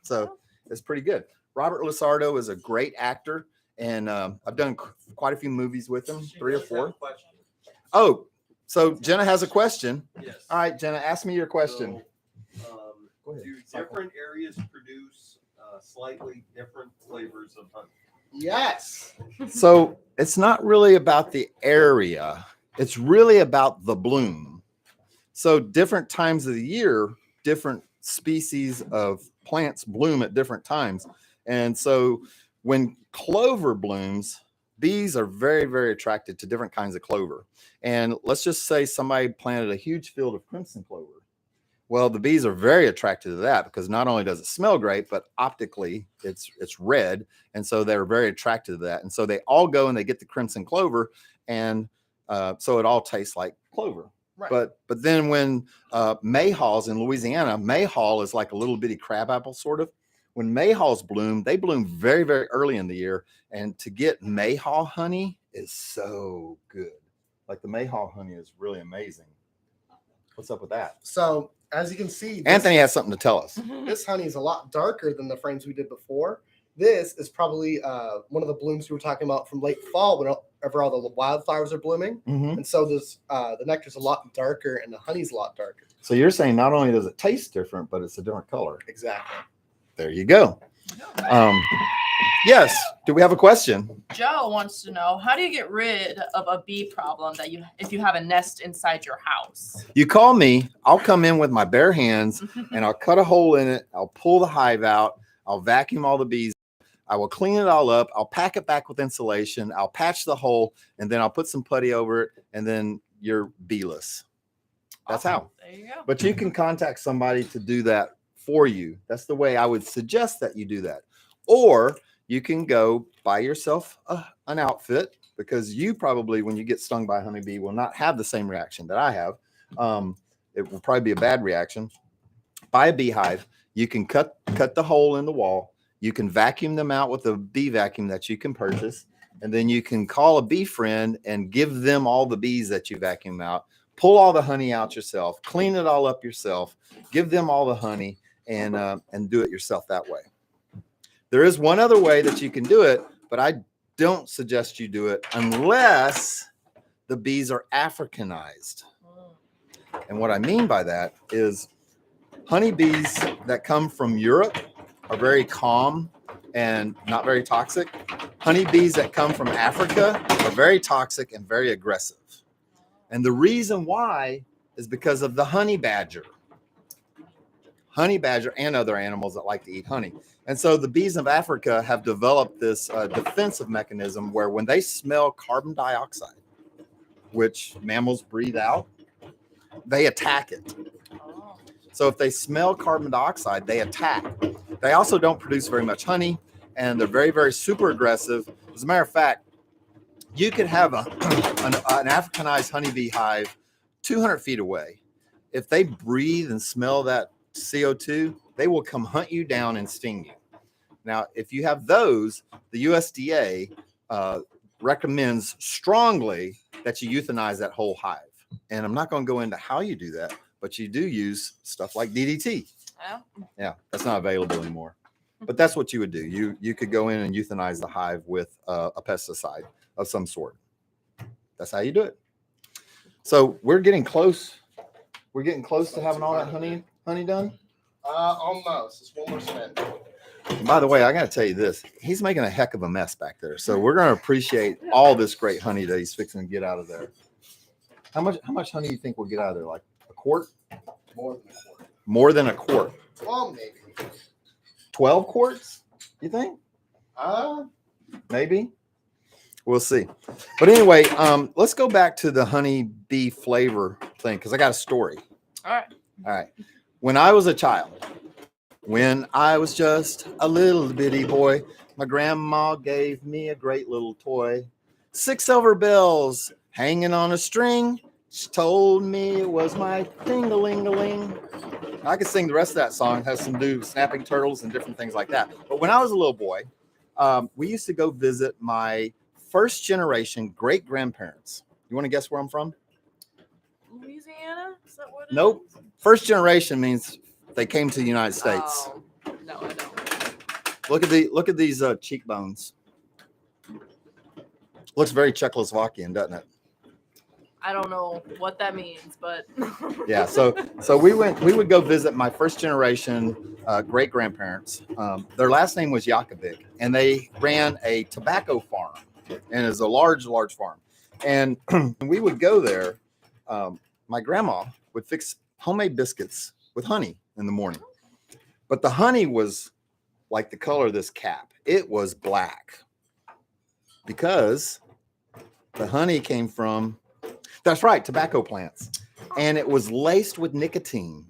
so it's pretty good. Robert Lasardo is a great actor, and I've done quite a few movies with him, 3 or 4. Oh, so Jenna has a question. Yes. All right, Jenna, ask me your question. So, Go ahead. do different areas produce slightly different flavors of honey? Yes. So it's not really about the area. It's really about the bloom. So different times of the year, different species of plants bloom at different times. And so when clover blooms, bees are very, very attracted to different kinds of clover. And let's just say somebody planted a huge field of crimson clover. Well, the bees are very attracted to that because not only does it smell great, but optically it's red. And so they're very attracted to that. And so they all go and they get the crimson clover. And so it all tastes like clover. Right. But then when mayhaws in Louisiana, mayhaw is like a little bitty crabapple sort of. When mayhaws bloom, they bloom very, very early in the year. And to get mayhaw honey is so good. Like the mayhaw honey is really amazing. What's up with that? So as you can see, Anthony has something to tell us. this honey is a lot darker than the frames we did before. This is probably one of the blooms we were talking about from late fall whenever all the wildflowers are blooming. Mm-hmm. And so this the nectar's a lot darker and the honey's a lot darker. So you're saying not only does it taste different, but it's a different color. Exactly. There you go. Yes. Do we have a question? Joe wants to know, how do you get rid of a bee problem if you have a nest inside your house? You call me, I'll come in with my bare hands and I'll cut a hole in it. I'll pull the hive out. I'll vacuum all the bees. I will clean it all up. I'll pack it back with insulation. I'll patch the hole, and then I'll put some putty over it, and then you're beeless. That's how. There you go. But you can contact somebody to do that for you. That's the way I would suggest that you do that. Or you can go buy yourself an outfit, because you probably, when you get stung by a honeybee, will not have the same reaction that I have. It will probably be a bad reaction. Buy a beehive. You can cut the hole in the wall. You can vacuum them out with a bee vacuum that you can purchase. And then you can call a bee friend and give them all the bees that you vacuum out. Pull all the honey out yourself. Clean it all up yourself. Give them all the honey and do it yourself that way. There is one other way that you can do it, but I don't suggest you do it unless the bees are Africanized. And what I mean by that is honeybees that come from Europe are very calm and not very toxic. Honeybees that come from Africa are very toxic and very aggressive. And the reason why is because of the honey badger. Honey badger and other animals that like to eat honey. And so the bees of Africa have developed this defensive mechanism where when they smell carbon dioxide, which mammals breathe out, they attack it. So if they smell carbon dioxide, they attack. They also don't produce very much honey, and they're very, very super aggressive. As a matter of fact, you could have an Africanized honeybee hive 200 feet away. If they breathe and smell that CO2, they will come hunt you down and sting you. Now, if you have those, the USDA recommends strongly that you euthanize that whole hive. And I'm not going to go into how you do that, but you do use stuff like DDT. Oh. Yeah, that's not available anymore. But that's what you would do. You could go in and euthanize the hive with a pesticide of some sort. That's how you do it. So we're getting close. We're getting close to having all that honey done. Almost. It's one more spin. And by the way, I got to tell you this. He's making a heck of a mess back there. So we're going to appreciate all this great honey that he's fixing to get out of there. How much honey do you think we'll get out of there? Like a quart? More than a quart. More than a quart. Well, maybe. 12 quarts, you think? Maybe. We'll see. But anyway, let's go back to the honey bee flavor thing, because I got a story. All right. All right. When I was a child, when I was just a little bitty boy, my grandma gave me a great little toy. 6 silver bells hanging on a string. She told me it was my ting-a-ling-a-ling. I could sing the rest of that song. It has some to do with snapping turtles and different things like that. But when I was a little boy, we used to go visit my first generation great grandparents. You want to guess where I'm from? Louisiana? Is that what it Nope. is? First generation means they came to the United States. Oh, no, I don't. Look at these cheekbones. Looks very Czechoslovakian, doesn't it? I don't know what that means, but Yeah. So we would go visit my first generation great grandparents. Their last name was Yakovic, and they ran a tobacco farm, and it's a large farm. And we would go there. My grandma would fix homemade biscuits with honey in the morning, but the honey was like the color of this cap. It was black because the honey came from, that's right, tobacco plants, and it was laced with nicotine.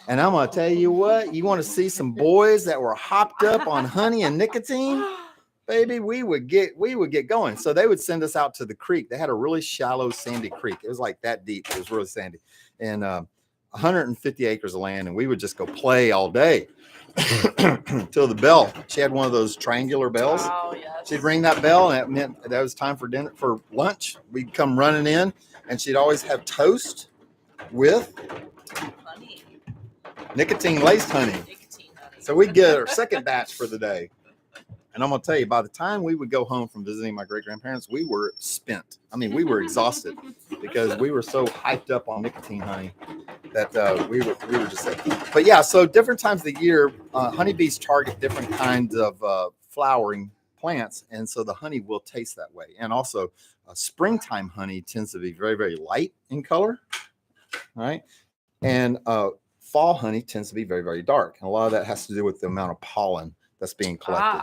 And I'm gonna tell you what, you want to see some boys that were hopped up on honey and nicotine, baby, we would get going. So they would send us out to the creek. They had a really shallow, sandy creek. It was like that deep. It was really sandy, and 150 acres of land, and we would just go play all day till the bell. She had one of those triangular bells. oh yes. She'd ring that bell, and it meant that was time for dinner, for lunch. We'd come running in, and she'd always have toast with Honey. nicotine laced honey. Nicotine honey. So we'd get our second batch for the day. And I'm going to tell you, by the time we would go home from visiting my great grandparents, we were spent. I mean, we were exhausted because we were so hyped up on nicotine honey that we were just like, but yeah, so different times of the year, honeybees target different kinds of flowering plants. And so the honey will taste that way. And also springtime honey tends to be very, very light in color. All right. And fall honey tends to be very, very dark. And a lot of that has to do with the amount of pollen that's being collected.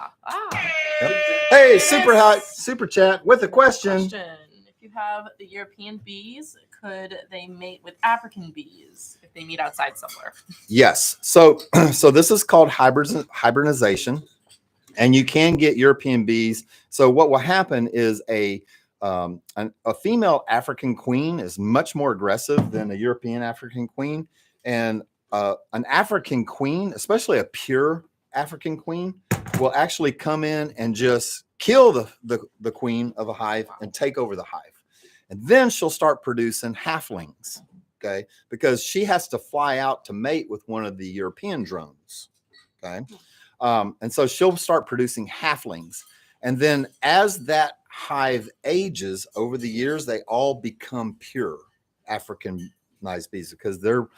Yep. Hey, super chat with a question. If you have the European bees, could they mate with African bees if they meet outside somewhere? Yes. So this is called hybridization, and you can get European bees. So what will happen is a female African queen is much more aggressive than a European African queen, and an African queen, especially a pure African queen, will actually come in and just kill the queen of a hive and take over the hive. And then she'll start producing halflings, okay? Because she has to fly out to mate with one of the European drones, okay? And so she'll start producing halflings. And then as that hive ages over the years, they all become pure Africanized bees because their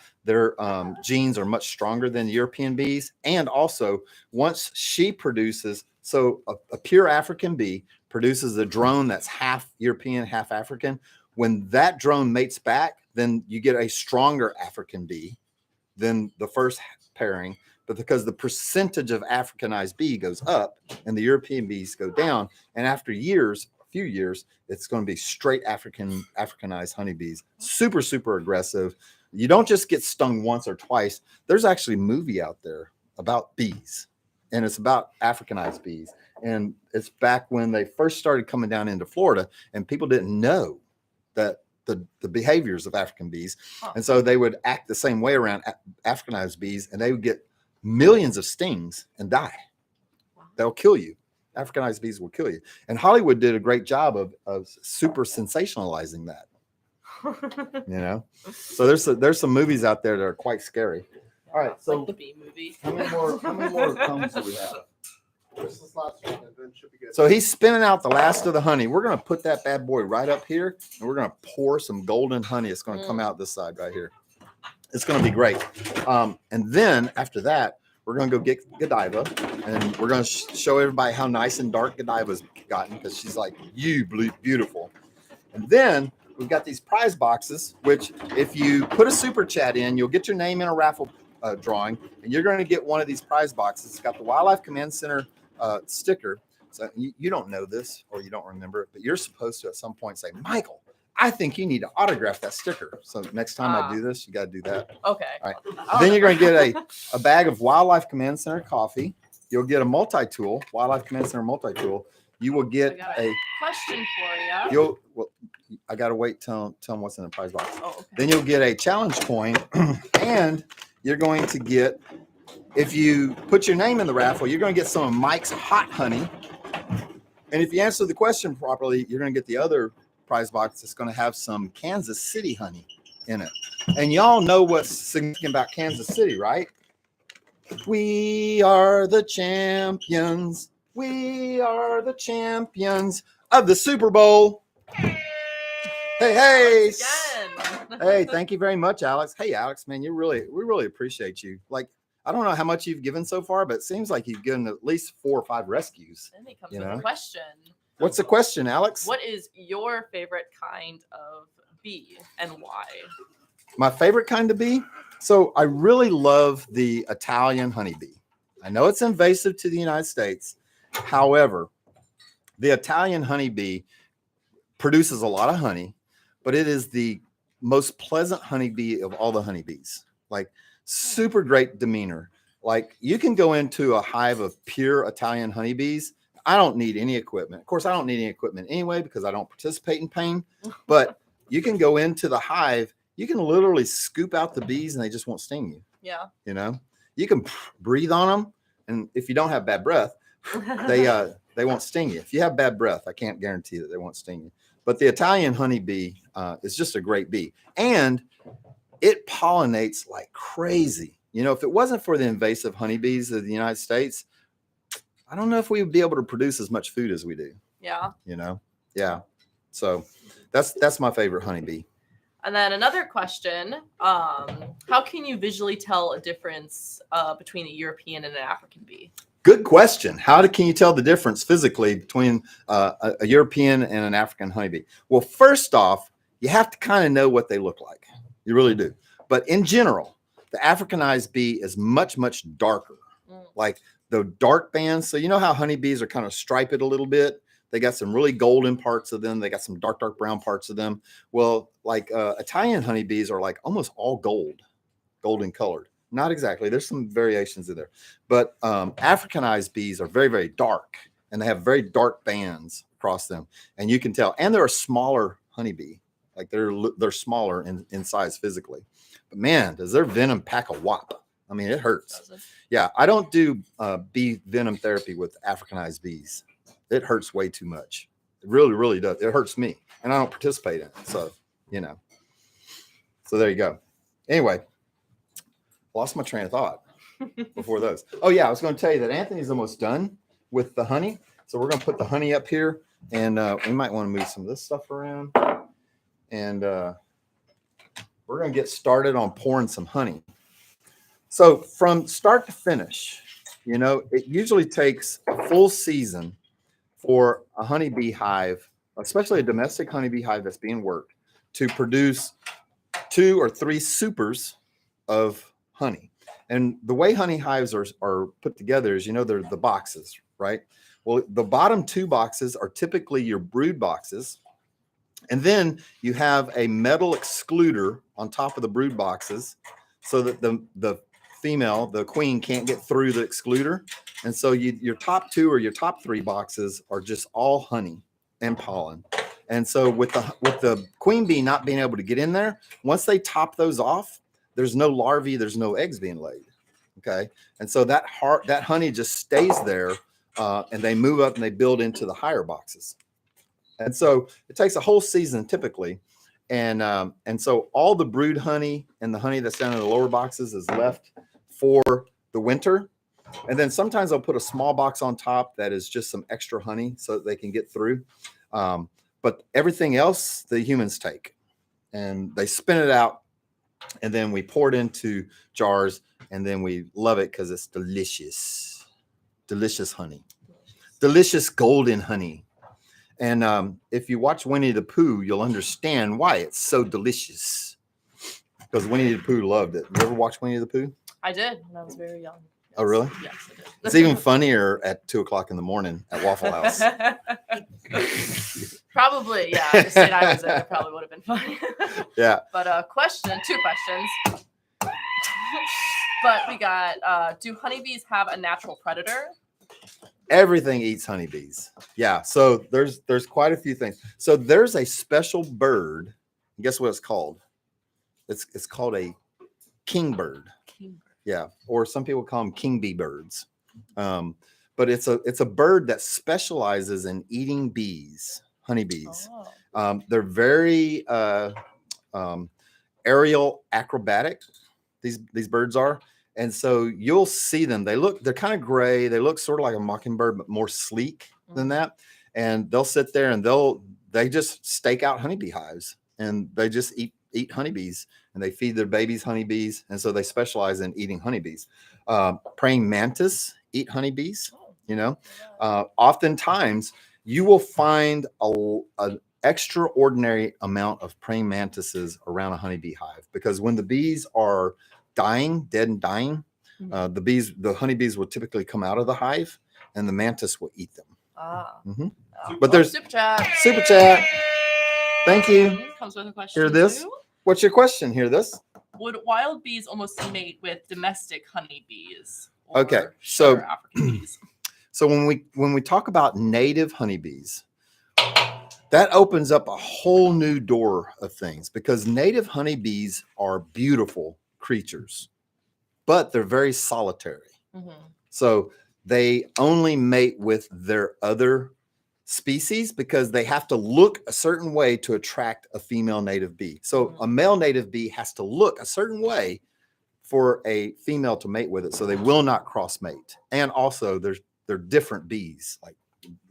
genes are much stronger than the European bees. And also, once she produces, so a pure African bee produces a drone that's half European, half African. When that drone mates back, then you get a stronger African bee than the first pairing. But because the percentage of Africanized bee goes up and the European bees go down, and after a few years, it's going to be straight Africanized honeybees. Super, super aggressive. You don't just get stung once or twice. There's actually a movie out there about bees, and it's about Africanized bees. And it's back when they first started coming down into Florida, and people didn't know that the behaviors of African bees. And so they would act the same way around Africanized bees, and they would get millions of stings and die. They'll kill you. Africanized bees will kill you. And Hollywood did a great job of super sensationalizing that. You know? So there's some movies out there that are quite scary. All right, so like the bee movie. how many more combs do we have? This is last one, and then should be good. So he's spinning out the last of the honey. We're going to put that bad boy right up here, and we're going to pour some golden honey. It's going to come out this side right here. It's going to be great. And then after that, we're going to go get Godiva, and we're going to show everybody how nice and dark Godiva's gotten because she's like, you beautiful. And then we've got these prize boxes, which if you put a super chat in, you'll get your name in a raffle drawing, and you're going to get one of these prize boxes. It's got the Wildlife Command Center sticker. So you don't know this or you don't remember it, but you're supposed to at some point say, Michael, I think you need to autograph that sticker. So next time I do this, you got to do that. Okay. All right. I'll Then you're going to remember. get a bag of Wildlife Command Center coffee. You'll get a multi-tool, Wildlife Command Center multi-tool. You will I get got a, question for you. well, I got to wait till them what's in the prize box. Oh, okay. Then you'll get a challenge coin and you're going to get, if you put your name in the raffle, you're going to get some of Mike's hot honey. And if you answer the question properly, you're going to get the other prize box that's going to have some Kansas City honey in it. And y'all know what's significant about Kansas City, right? We are the champions. We are the champions of the Super Bowl. Hey. Again. Hey, thank you very much, Alex. Hey, Alex, man, we really appreciate you. Like, I don't know how much you've given so far, but it seems like you've given at least 4 or 5 rescues. Then it comes You with know? a question. What's the question, Alex? What is your favorite kind of bee and why? My favorite kind of bee? So I really love the Italian honeybee. I know it's invasive to the United States. However, the Italian honeybee produces a lot of honey, but it is the most pleasant honeybee of all the honeybees. Like, super great demeanor. Like, you can go into a hive of pure Italian honeybees. I don't need any equipment. Of course, I don't need any equipment anyway because I don't participate in pain. But you can go into the hive. You can literally scoop out the bees and they just won't sting you. Yeah. You know, you can breathe on them, and if you don't have bad breath, they won't sting you. If you have bad breath, I can't guarantee that they won't sting you. But the Italian honeybee is just a great bee, and it pollinates like crazy. You know, if it wasn't for the invasive honeybees of the United States, I don't know if we would be able to produce as much food as we do. Yeah. You know, yeah. So that's my favorite honeybee. And then another question, how can you visually tell a difference between a European and an African bee? Good question. Can you tell the difference physically between a European and an African honeybee? Well, first off, you have to kind of know what they look like. You really do. But in general, the Africanized bee is much, much darker. Like the dark bands. So you know how honeybees are kind of striped a little bit? They got some really golden parts of them. They got some dark, dark brown parts of them. Well, like Italian honeybees are like almost all golden colored. Not exactly. There's some variations in there. But Africanized bees are very, very dark. And they have very dark bands across them. And you can tell. And they're a smaller honeybee. Like they're smaller in size physically. But man, does their venom pack a whop. I mean, it hurts. Yeah, I don't do bee venom therapy with Africanized bees. It hurts way too much. It really, really does. It hurts me. And I don't participate in it. So, you know. So there you go. Anyway, lost my train of thought before those. Oh, yeah, I was going to tell you that Anthony's almost done with the honey. So we're going to put the honey up here. And we might want to move some of this stuff around. And we're going to get started on pouring some honey. So from start to finish, you know, it usually takes a full season for a honeybee hive, especially a domestic honeybee hive that's being worked, to produce 2 or 3 supers of honey. And the way honey hives are put together is, you know, they're the boxes, right? Well, the bottom 2 boxes are typically your brood boxes. And then you have a metal excluder on top of the brood boxes so that the female, the queen, can't get through the excluder. And so your top 2 or your top 3 boxes are just all honey and pollen. And so with the queen bee not being able to get in there, once they top those off, there's no larvae, there's no eggs being laid. Okay. And so that honey just stays there, and they move up and they build into the higher boxes. And so it takes a whole season typically. And so all the brood honey and the honey that's down in the lower boxes is left for the winter. And then sometimes I'll put a small box on top that is just some extra honey so that they can get through. But everything else the humans take and they spin it out, and then we pour it into jars, and then we love it because it's delicious. Delicious honey. Delicious golden honey. And if you watch Winnie the Pooh, you'll understand why it's so delicious. Because Winnie the Pooh loved it. You ever watch Winnie the Pooh? I did when I was very young. Yes. Oh, really? Yes, I did. It's even funnier at 2:00 in the morning at Waffle House. Probably, yeah. The state I was in, it probably would have been fine. Yeah. But two questions. But we got, do honeybees have a natural predator? Everything eats honeybees. Yeah. So there's quite a few things. So there's a special bird. Guess what it's called? It's called a kingbird. Yeah. Or some people call them king bee birds. But it's a bird that specializes in eating bees, honeybees. Oh. They're very aerial acrobatic. These birds are. And so you'll see them. They're kind of gray. They look sort of like a mockingbird, but more sleek than that. And they'll sit there and they just stake out honeybee hives and they just eat honeybees and they feed their babies honeybees. And so they specialize in eating honeybees. Praying mantis eat honeybees, you know. Oftentimes you will find an extraordinary amount of praying mantises around a honeybee hive because when the bees are dead and dying, the honeybees will typically come out of the hive and the mantis will eat them. But there's super chat. Thank you. Comes with a question. Hear this? Too. What's your question? Hear this? Would wild bees almost mate with domestic honeybees? Okay, so African bees? So when we talk about native honeybees, that opens up a whole new door of things because native honeybees are beautiful creatures, but they're very solitary. So they only mate with their other species because they have to look a certain way to attract a female native bee. So a male native bee has to look a certain way for a female to mate with it. So they will not cross mate. And also they're different bees.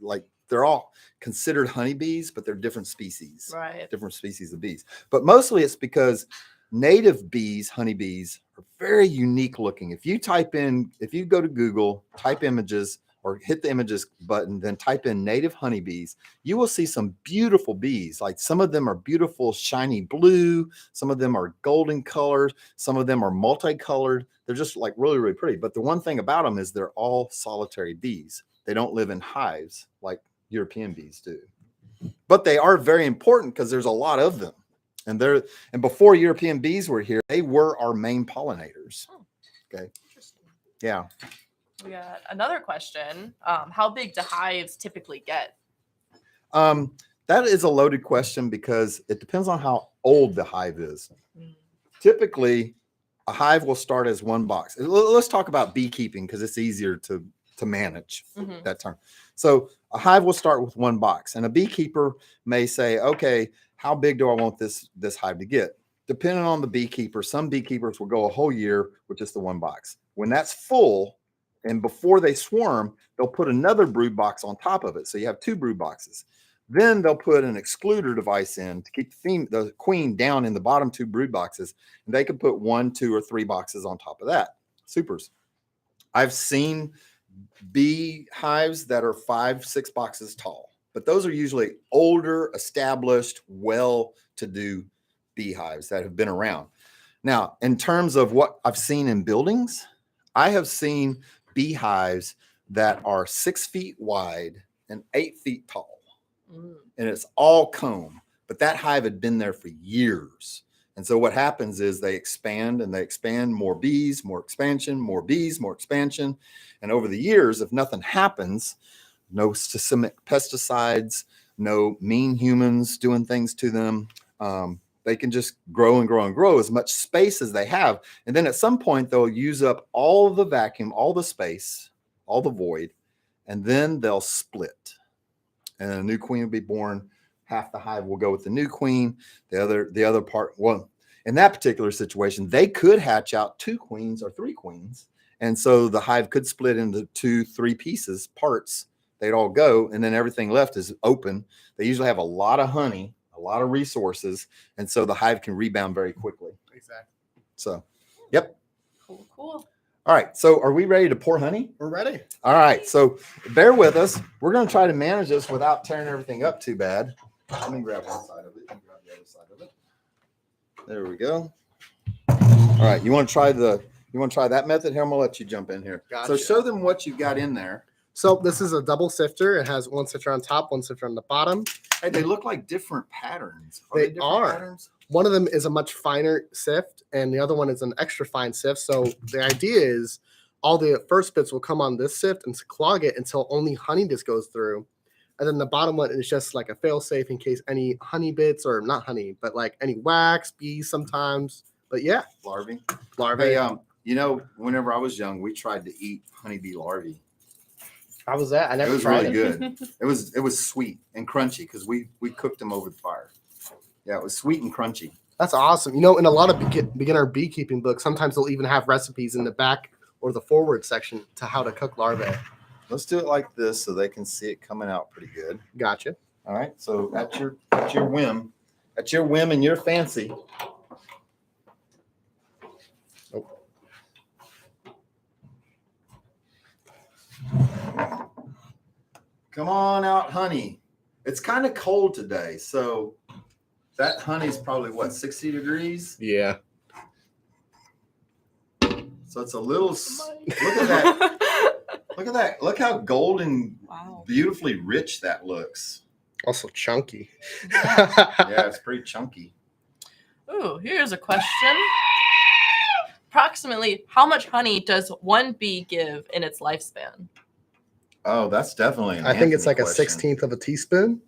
Like they're all considered honeybees, but they're different species. Right. Different species of bees. But mostly it's because native bees, honeybees, are very unique looking. If you go to Google, type images or hit the images button, then type in native honeybees, you will see some beautiful bees. Like some of them are beautiful, shiny blue. Some of them are golden colors. Some of them are multicolored. They're just like really, really pretty. But the one thing about them is they're all solitary bees. They don't live in hives like European bees do. But they are very important because there's a lot of them. And before European bees were here, they were our main pollinators. Okay. Interesting. Yeah. We got another question. How big do hives typically get? That is a loaded question because it depends on how old the hive is. Typically, a hive will start as one box. Let's talk about beekeeping because it's easier to manage that term. So a hive will start with one box, and a beekeeper may say, okay, how big do I want this hive to get? Depending on the beekeeper, some beekeepers will go a whole year with just the one box. When that's full, and before they swarm, they'll put another brood box on top of it. So you have two brood boxes. Then they'll put an excluder device in to keep the queen down in the bottom two brood boxes. And they can put 1, 2, or 3 boxes on top of that. Supers. I've seen bee hives that are 5, 6 boxes tall, but those are usually older, established, well-to-do beehives that have been around. Now, in terms of what I've seen in buildings, I have seen beehives that are 6 feet wide and 8 feet tall. And it's all comb, but that hive had been there for years. And so what happens is they expand and they expand, more bees, more expansion, more bees, more expansion. And over the years, if nothing happens, no systemic pesticides, no mean humans doing things to them, they can just grow and grow and grow as much space as they have. And then at some point, they'll use up all the vacuum, all the space, all the void, and then they'll split. And a new queen will be born. Half the hive will go with the new queen. The other part, well, in that particular situation, they could hatch out 2 queens or 3 queens. And so the hive could split into 2, 3 pieces, parts. They'd all go, and then everything left is open. They usually have a lot of honey, a lot of resources, and so the hive can rebound very quickly. Exactly. So, yep. Cool. All right. So are we ready to pour honey? We're ready. All right. So bear with us. We're going to try to manage this without tearing everything up too bad. Let me grab one side of it. You can grab the other side of it. There we go. All right. You want to try that method here? I'm going to let you jump in here. Gotcha. So show them what you got in there. So this is a double sifter. It has one sifter on top, one sifter on the bottom. Hey, they look like different patterns. They different are. patterns? One of them is a much finer sift, and the other one is an extra fine sift. So the idea is all the first bits will come on this sift and clog it until only honey just goes through. And then the bottom one is just like a fail safe in case any honey bits, or not honey, but like any wax, bees sometimes. But yeah, Larvae. larvae. Hey, you know, whenever I was young, we tried to eat honeybee larvae. How was that? I never It was tried really it. good. It was sweet and crunchy because we cooked them over the fire. Yeah, it was sweet and crunchy. That's awesome. You know, in a lot of beginner beekeeping books, sometimes they'll even have recipes in the back or the forward section to how to cook larvae. Let's do it like this so they can see it coming out pretty good. Gotcha. All right. So at your whim, and your fancy. Oh. Come on out, honey. It's kind of cold today, so that honey's probably what, 60 degrees? Yeah. So it's a little. Look at that. Look at that. Look how golden, Wow. beautifully rich that looks. Also chunky. Yeah, it's pretty chunky. Ooh, here's a question. Approximately how much honey does one bee give in its lifespan? Oh, that's definitely. I think it's like Anthony a question. 16th of a teaspoon.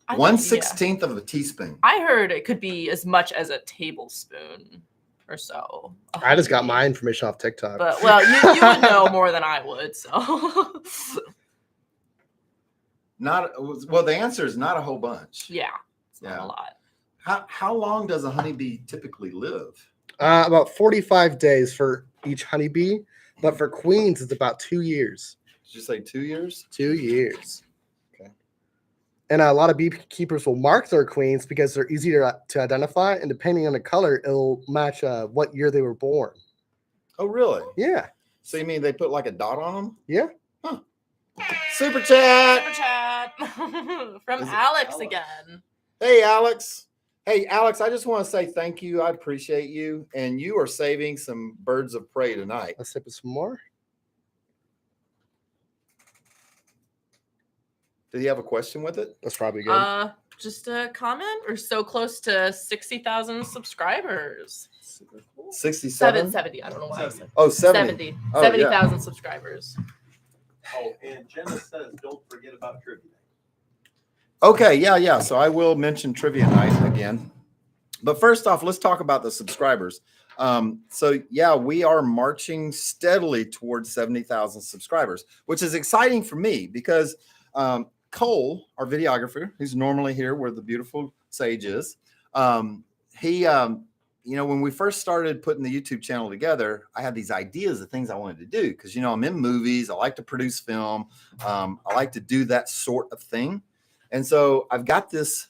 I One think- yeah. 16th of a teaspoon. I heard it could be as much as a tablespoon or so. I just got my information off TikTok. But well, you would know more than I would, so Not well. The answer is not a whole bunch. yeah, it's Yeah. not a lot. How long does a honeybee typically live? About 45 days for each honeybee, but for queens, it's about 2 years. Did you say 2 years? 2 years. Okay. And a lot of beekeepers will mark their queens because they're easier to identify, and depending on the color, it'll match what year they were born. Oh, really? Yeah. So you mean they put like a dot on them? Yeah. Huh. Super chat. Super chat from Is it Alex Alex? again. Hey, Alex. Hey, Alex, I just want to say thank you. I appreciate you. And you are saving some birds of prey tonight. Let's sip it some more. Did he have a question with it? That's probably good. Just a comment. We're so close to 60,000 subscribers. Super cool. 67? 70. I don't know why I said Oh, 70. 70. Oh, yeah. 70,000 subscribers. Oh, and Jenna says, don't forget about trivia. Okay, yeah. So I will mention trivia night again. But first off, let's talk about the subscribers. So yeah, we are marching steadily towards 70,000 subscribers, which is exciting for me because Cole, our videographer, who's normally here where the beautiful Sage is, he, when we first started putting the YouTube channel together, I had these ideas of things I wanted to do because, I'm in movies. I like to produce film. I like to do that sort of thing. And so I've got this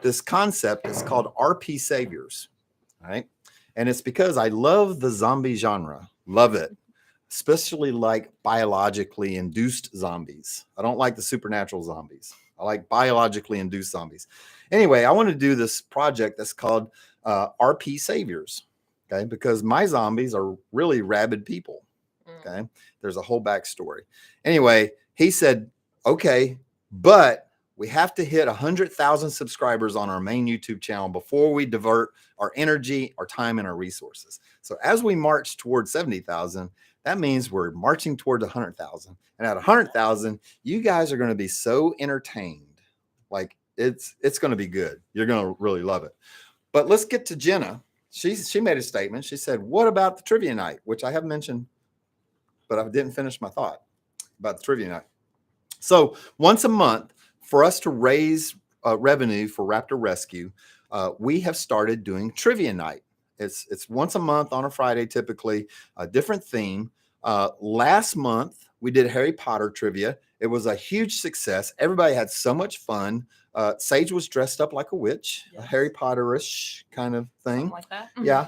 this concept. It's called RP Saviors, right? And it's because I love the zombie genre, love it, especially like biologically induced zombies. I don't like the supernatural zombies. I like biologically induced zombies. Anyway, I want to do this project that's called RP Saviors, okay? Because my zombies are really rabid people, okay? There's a whole backstory. Anyway, he said, okay, but we have to hit 100,000 subscribers on our main YouTube channel before we divert our energy, our time, and our resources. So as we march towards 70,000, that means we're marching toward 100,000. And at 100,000, you guys are going to be so entertained. Like it's going to be good. You're going to really love it. But let's get to Jenna. She made a statement. She said, what about the trivia night? Which I have mentioned, but I didn't finish my thought about the trivia night. So once a month, for us to raise revenue for Raptor Rescue, we have started doing trivia night. It's once a month on a Friday, typically a different theme. Last month we did Harry Potter trivia. It was a huge success. Everybody had so much fun. Sage was dressed up like a witch, a Harry Potter-ish kind of thing. Something like that. Yeah.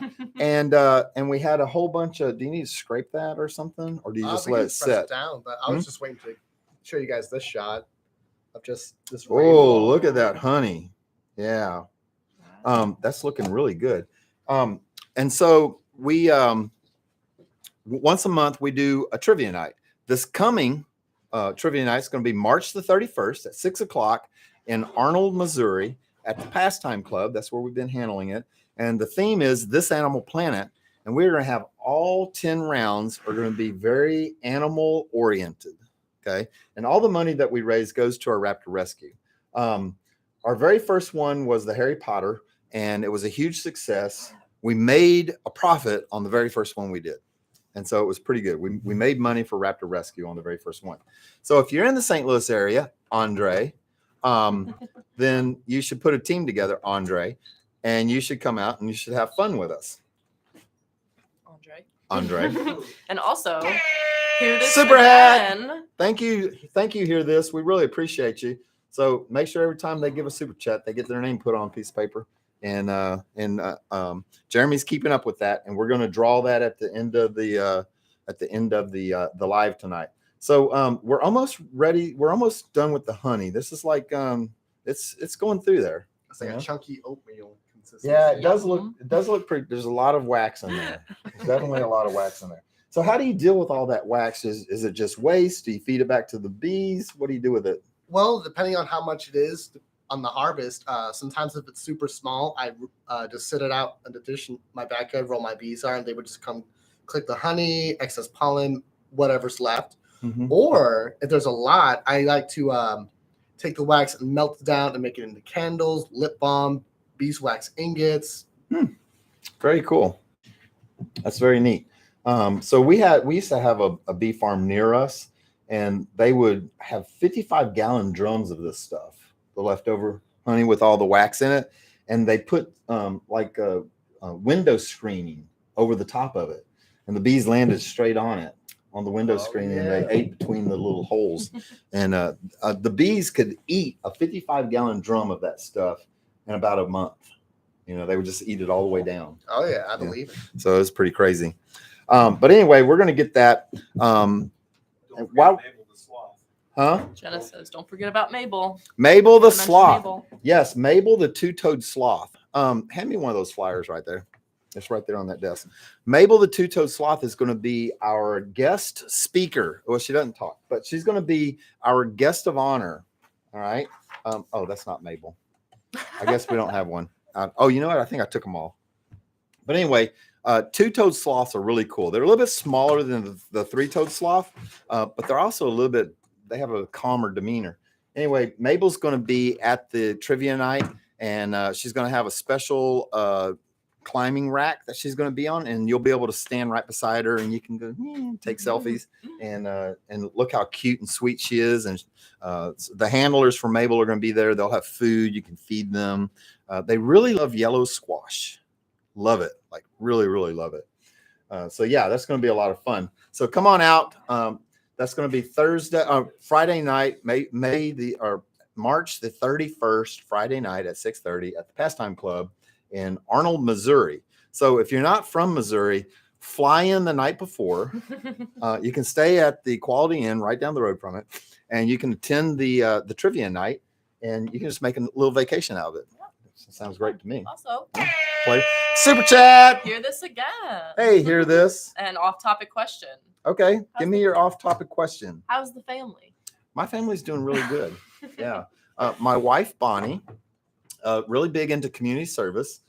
And we had a whole bunch of. Do you need to scrape that or something, or do you just We let can it press sit? down, but I was just waiting to show you guys this shot of just this. Oh, rainbow. look at that honey. Yeah. That's looking really good. And so we once a month we do a trivia night. This coming trivia night is going to be March the 31st at 6 o'clock in Arnold, Missouri at the Pastime Club. That's where we've been handling it. And the theme is This Animal Planet. And we're going to have all 10 rounds are going to be very animal oriented. Okay. And all the money that we raise goes to our raptor rescue. Our very first one was the Harry Potter, and it was a huge success. We made a profit on the very first one we did. And so it was pretty good. We made money for raptor rescue on the very first one. So if you're in the St. Louis area, Andre, then you should put a team together, Andre, and you should come out and you should have fun with us. Andre. And also, hear this Super hat. again. Thank you. Hear this. We really appreciate you. So make sure every time they give a super chat, they get their name put on a piece of paper. And Jeremy's keeping up with that, and we're going to draw that at the end of the live tonight. So we're almost ready. We're almost done with the honey. This is like it's going through there. It's like a chunky oatmeal consistency. Yeah, it does look pretty. There's a lot of wax in there. There's definitely a lot of wax in there. So how do you deal with all that wax? Is it just waste? Do you feed it back to the bees? What do you do with it? Well, depending on how much it is on the harvest, sometimes if it's super small, I just sit it out in the dish in my backyard where all my bees are, and they would just come click the honey, excess pollen, whatever's left. Mm-hmm. Or if there's a lot, I like to take the wax and melt it down and make it into candles, lip balm, beeswax ingots. Very cool. That's very neat. So we used to have a bee farm near us, and they would have 55-gallon drums of this stuff, the leftover honey with all the wax in it, and they put like a window screening over the top of it, and the bees landed straight on it, on the window screening, and they ate between the little holes. And the bees could eat a 55-gallon drum of that stuff in about a month. You know, they would just eat it all the way down. Oh yeah, I believe it. So it's pretty crazy. But anyway, we're going to get that. Wow. Huh? Jenna says, don't forget about Mabel. Mabel the I mentioned sloth. Mabel. Yes, Mabel the two-toed sloth. Hand me one of those flyers right there. It's right there on that desk. Mabel the two-toed sloth is going to be our guest speaker. Well, she doesn't talk, but she's going to be our guest of honor. All right. Oh, that's not Mabel. I guess we don't have one. Oh, you know what? I think I took them all. But anyway, two-toed sloths are really cool. They're a little bit smaller than the three-toed sloth, but they're also a little bit, they have a calmer demeanor. Anyway, Mabel's going to be at the trivia night, and she's going to have a special climbing rack that she's going to be on, and you'll be able to stand right beside her, and you can go take selfies and look how cute and sweet she is. And the handlers for Mabel are going to be there. They'll have food. You can feed them. They really love yellow squash. Love it. Like really, really love it. So yeah, that's going to be a lot of fun. So come on out. That's going to be Friday night, March the 31st, Friday night at 6:30 at the Pastime Club in Arnold, Missouri. So if you're not from Missouri, fly in the night before. You can stay at the Quality Inn right down the road from it, and you can attend the trivia night, and you can just make a little vacation out of it. Sounds great to me. Also, Play super chat. hear this again. Hey, hear this. An off-topic question. Okay, give me your off-topic question. How's the family? My family's doing really good. Yeah. My wife, Bonnie, really big into community service.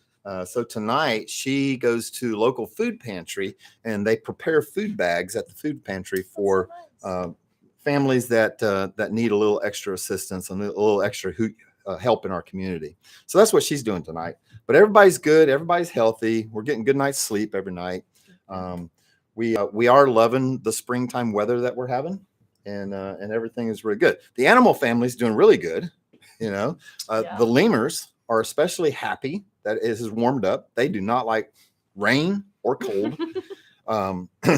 So tonight she goes to local food pantry, and they prepare food bags at the food pantry for families that need a little extra assistance and a little extra help in our community. So that's what she's doing tonight. But everybody's good. Everybody's healthy. We're getting good night's sleep every night. We are loving the springtime weather that we're having, and everything is really good. The animal family's doing really good. You know, the lemurs are especially happy that it has warmed up. They do not like rain or cold.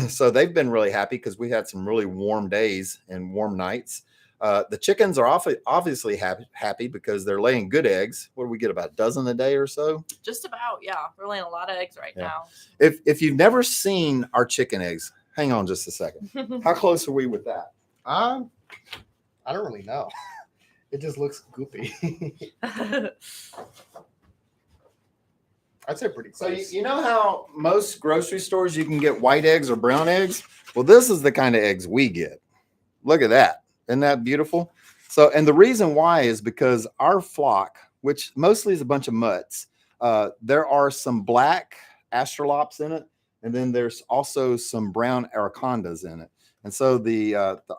So they've been really happy because we had some really warm days and warm nights. The chickens are obviously happy because they're laying good eggs. What do we get, about a dozen a day or so? Just about, yeah. We're laying a lot of eggs right now. If you've never seen our chicken eggs, hang on just a second. How close are we with that? I don't really know. It just looks goopy. I'd say pretty close. So you know how most grocery stores you can get white eggs or brown eggs? Well, this is the kind of eggs we get. Look at that. Isn't that beautiful? So, and the reason why is because our flock, which mostly is a bunch of mutts, there are some black astrolops in it, and then there's also some brown aracondas in it. And so the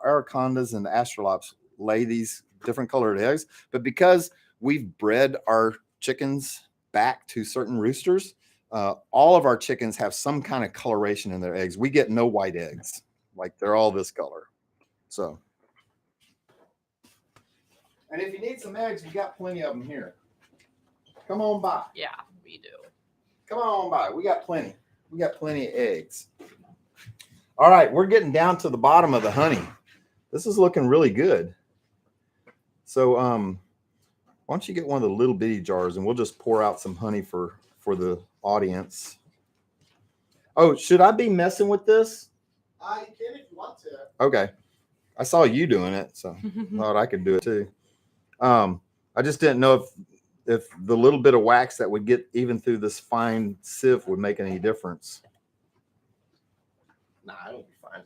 aracondas and the astrolops lay these different colored eggs, but because we've bred our chickens back to certain roosters, all of our chickens have some kind of coloration in their eggs. We get no white eggs, like they're all this color. So, and if you need some eggs, we got plenty of them here. Come on by. Yeah, we do. Come on by. We got plenty. We got plenty of eggs. All right, we're getting down to the bottom of the honey. This is looking really good. So, why don't you get one of the little bitty jars and we'll just pour out some honey for the audience. Oh, should I be messing with this? You can if you want to. Okay. I saw you doing it, so thought I could do it too. I just didn't know if the little bit of wax that would get even through this fine sieve would make any difference. Nah, it'll be fine.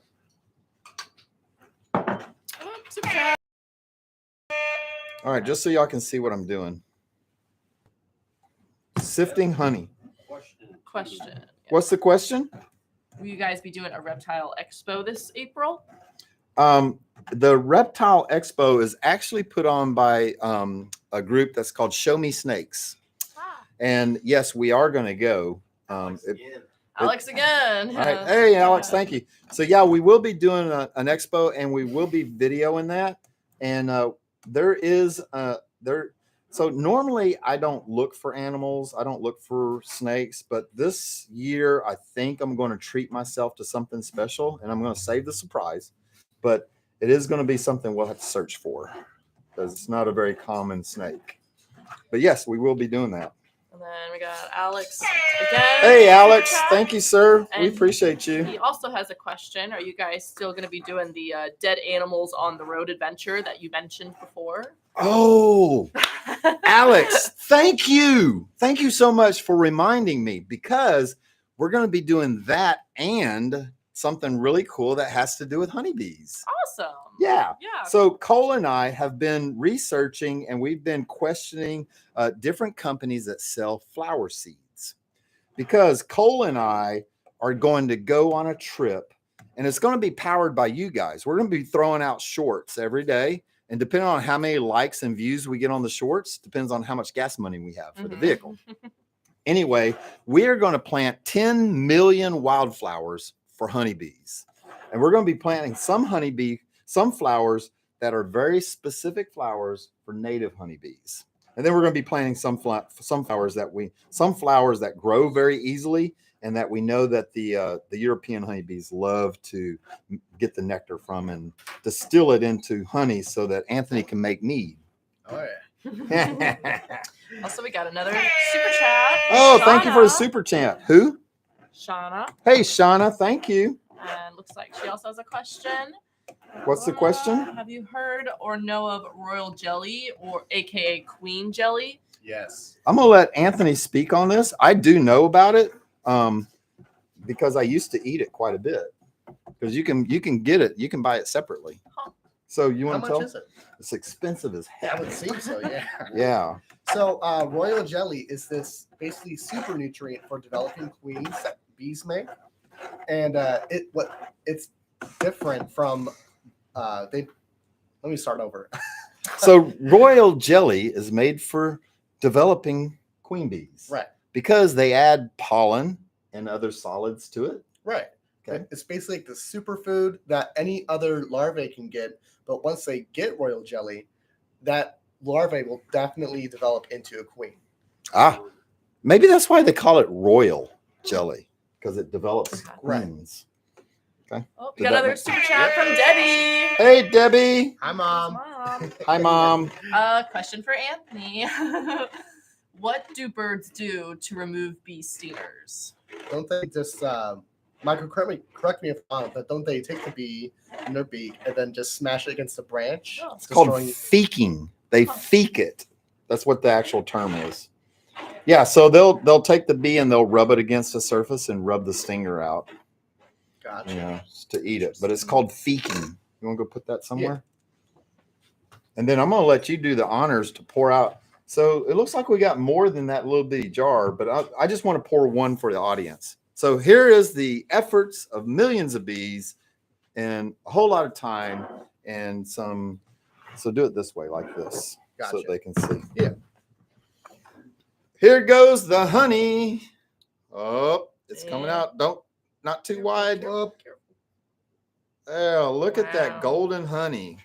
All right, just so y'all can see what I'm doing. Sifting honey. Question. What's the question? Will you guys be doing a reptile expo this April? The Reptile Expo is actually put on by a group that's called Show Me Snakes. And yes, we are going to go. Alex again. All right. Hey, Alex, thank you. So yeah, we will be doing an expo and we will be videoing that. And there is so normally I don't look for animals. I don't look for snakes, but this year I think I'm going to treat myself to something special and I'm going to save the surprise. But it is going to be something we'll have to search for because it's not a very common snake. But yes, we will be doing that. And then we got Alex again. Hey, Alex. Thank you, sir. We And appreciate you. He also has a question. Are you guys still going to be doing the dead animals on the road adventure that you mentioned before? Oh, Alex, thank you. Thank you so much for reminding me because we're going to be doing that and something really cool that has to do with honeybees. Awesome. Yeah. Yeah. So Cole and I have been researching and we've been questioning different companies that sell flower seeds because Cole and I are going to go on a trip and it's going to be powered by you guys. We're going to be throwing out shorts every day. And depending on how many likes and views we get on the shorts, depends on how much gas money we have for the vehicle. Anyway, we are going to plant 10 million wildflowers for honeybees. And we're going to be planting some flowers that are very specific flowers for native honeybees. And then we're going to be planting some flowers that grow very easily and that we know that the European honeybees love to get the nectar from and distill it into honey so that Anthony can make mead. Oh yeah. Also, we got another super chat. Oh, thank you for the Shauna. super chat. Who? Shauna. Hey, Shauna, thank you. And looks like she also has a question. What's the question? Have you heard or know of royal jelly or AKA queen jelly? Yes. I'm going to let Anthony speak on this. I do know about it because I used to eat it quite a bit. Because you can get it. You can buy it separately. Huh. So you How want to much tell? is it? It's expensive as That heck. would seem so, yeah. Yeah. So royal jelly is this basically super nutrient for developing queens that bees make. And it's different from let me start over. So royal jelly is made for developing queen bees. Right. Because they add pollen and other solids to it. Right. Okay. It's basically like the superfood that any other larvae can get, but once they get royal jelly, that larvae will definitely develop into a queen. Ah, maybe that's why they call it royal jelly because it develops Right. queens. Oh, we Did got that another make- super chat from Debbie. Hey, Debbie. Hi, Mom. Mom. Hi, Mom. Question for Anthony. What do birds do to remove bee stingers? Don't they just, Michael, correct me if I'm wrong, but don't they take the bee in their beak and then just smash it against the branch? Oh. It's called destroying- feeking. They feek it. That's what the actual term is. Yeah, so they'll take the bee and they'll rub it against the surface and rub the stinger out. Gotcha. To eat it. But it's called feeking. You want to go put that somewhere? And then I'm going to let you do the honors to pour out. So it looks like we got more than that little bitty jar, but I just want to pour one for the audience. So here is the efforts of millions of bees and a whole lot of time and some. So do it this way, like this, so Gotcha. they can see. Yeah. Here goes the honey. Oh, it's coming Yeah. out. Not too wide. Whoop. Oh, look at that Wow. golden honey.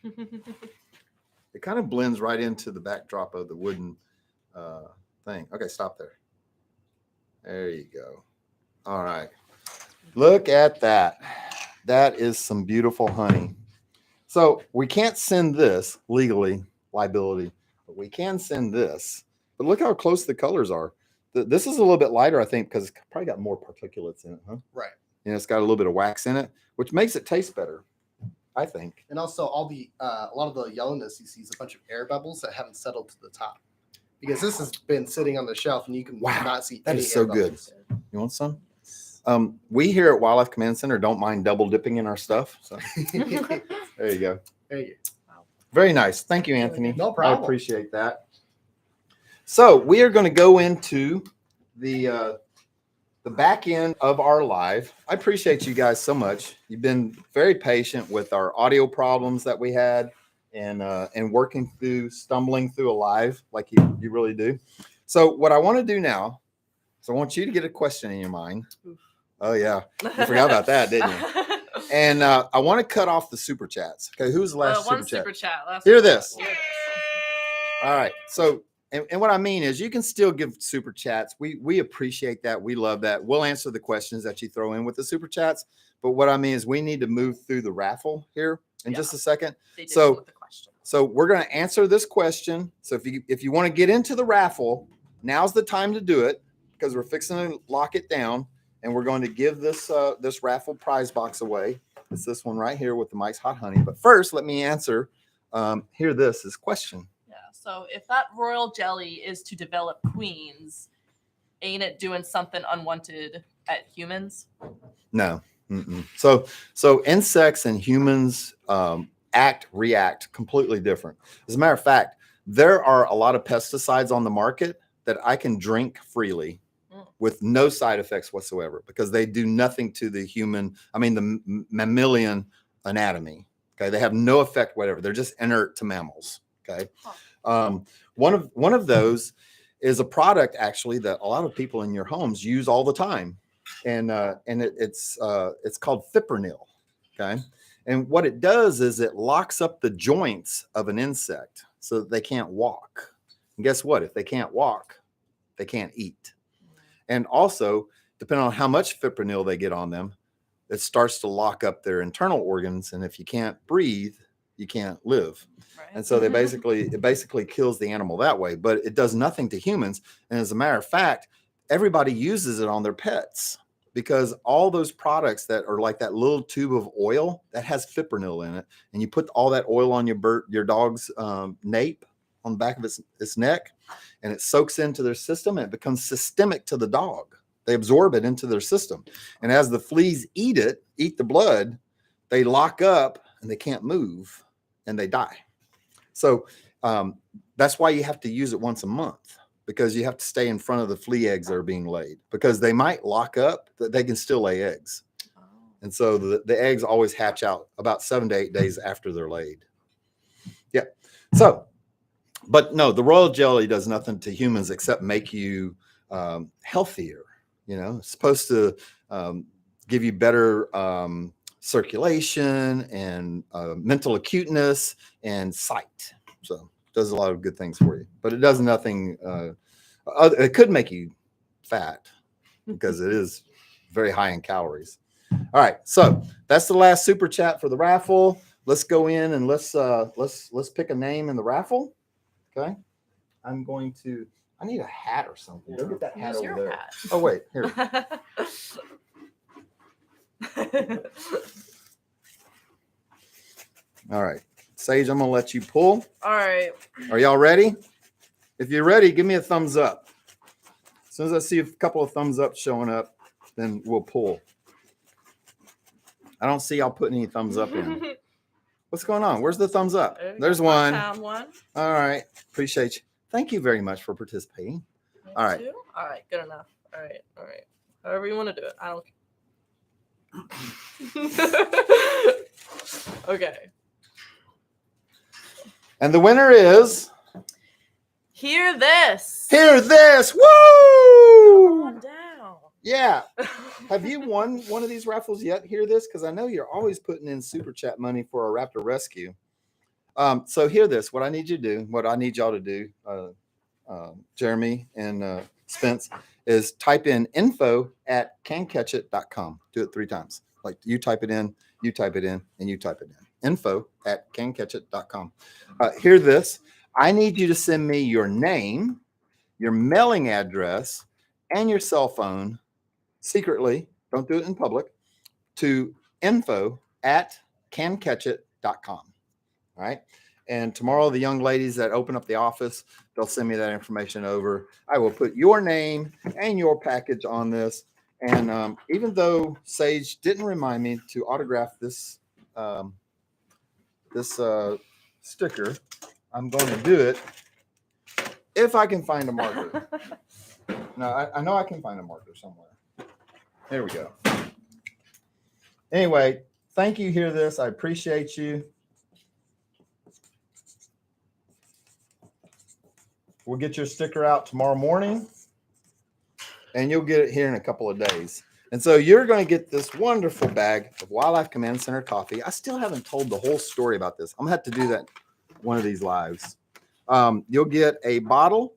It kind of blends right into the backdrop of the wooden thing. Okay, stop there. There you go. All right. Look at that. That is some beautiful honey. So we can't send this legally, liability, but we can send this. But look how close the colors are. This is a little bit lighter, I think, because it's probably got more particulates in it, huh? Right. It's got a little bit of wax in it, which makes it taste better, I think. And also all the a lot of the yellowness you see is a bunch of air bubbles that haven't settled to the top. Because this has been sitting on the shelf and you can Wow, not see that any is so air good. bubbles. You want some? We here at Wildlife Command Center don't mind double dipping in our stuff. So there you go. There you Very nice. Thank you, Anthony. No I problem. appreciate that. So we are going to go into the back end of our live. I appreciate you guys so much. You've been very patient with our audio problems that we had and working through, stumbling through a live like you really do. So what I want to do now is I want you to get a question in your mind. Oh, yeah. You forgot about that, didn't you? And I want to cut off the super chats. Okay, who's the last one super super chat. Last Hear one. this. Hear this. All right. So, and what I mean is you can still give super chats. We appreciate that. We love that. We'll answer the questions that you throw in with the super chats. But what I mean is we need to move through the raffle here in just a second. They did So- come with the question. So we're going to answer this question. So if you want to get into the raffle, now's the time to do it because we're fixing to lock it down. And we're going to give this this raffle prize box away. It's this one right here with the Mike's Hot Honey. But first, let me answer. This question. Yeah. So if that royal jelly is to develop queens, ain't it doing something unwanted at humans? No. Mm-mm. So insects and humans react completely different. As a matter of fact, there are a lot of pesticides on the market that I can drink freely with no side effects whatsoever because they do nothing to the the mammalian anatomy. Okay. They have no effect, whatever. They're just inert to mammals. Okay. One of those is a product actually that a lot of people in your homes use all the time. And it's called fipronil. Okay. And what it does is it locks up the joints of an insect so that they can't walk. And guess what? If they can't walk, they can't eat. And also, depending on how much fipronil they get on them, it starts to lock up their internal organs. And if you can't breathe, you can't live. Right. And so it basically kills the animal that way, but it does nothing to humans. And as a matter of fact, everybody uses it on their pets because all those products that are like that little tube of oil that has fipronil in it, and you put all that oil on your dog's nape on the back of its neck, and it soaks into their system and it becomes systemic to the dog. They absorb it into their system. And as the fleas eat the blood, they lock up and they can't move and they die. So that's why you have to use it once a month because you have to stay in front of the flea eggs that are being laid because they might lock up, but they can still lay eggs. And so the eggs always hatch out about 7 to 8 days after they're laid. Yeah. So, but no, the royal jelly does nothing to humans except make you healthier. You know, it's supposed to give you better circulation and mental acuteness and sight. So it does a lot of good things for you, but it does nothing. It could make you fat because it is very high in calories. All right. So that's the last super chat for the raffle. Let's go in and let's pick a name in the raffle. Okay. I need a hat or something. Go get that hat Use over your there. hat. Oh, wait, here. All right. Sage, I'm going to let you pull. All right. Are y'all ready? If you're ready, give me a thumbs up. As soon as I see a couple of thumbs up showing up, then we'll pull. I don't see y'all putting any thumbs up in. What's going on? Where's the thumbs up? There you There's go. one. Found one. All right. Appreciate you. Thank you very much for participating. Me All right. too? All right. Good enough. All right. However you want to do it. I don't. Okay. And the winner is Hear this. Hear This. Come Woo! on down. Yeah. Have you won one of these raffles yet? Hear This? Because I know you're always putting in super chat money for a raptor rescue. So hear this. What I need you to do, what I need y'all to do, Jeremy and Spence, is type in info@cancatchit.com. Do it 3 times. Like you type it in, you type it in, and you type it in. Info@cancatchit.com. Hear this. I need you to send me your name, your mailing address, and your cell phone secretly. Don't do it in public. To info@cancatchit.com. All right. And tomorrow, the young ladies that open up the office, they'll send me that information over. I will put your name and your package on this. And even though Sage didn't remind me to autograph this sticker, I'm going to do it if I can find a marker. No, I know I can find a marker somewhere. There we go. Anyway, thank you. Hear This. I appreciate you. We'll get your sticker out tomorrow morning, and you'll get it here in a couple of days. And so you're going to get this wonderful bag of Wildlife Command Center coffee. I still haven't told the whole story about this. I'm going to have to do that one of these lives. You'll get a bottle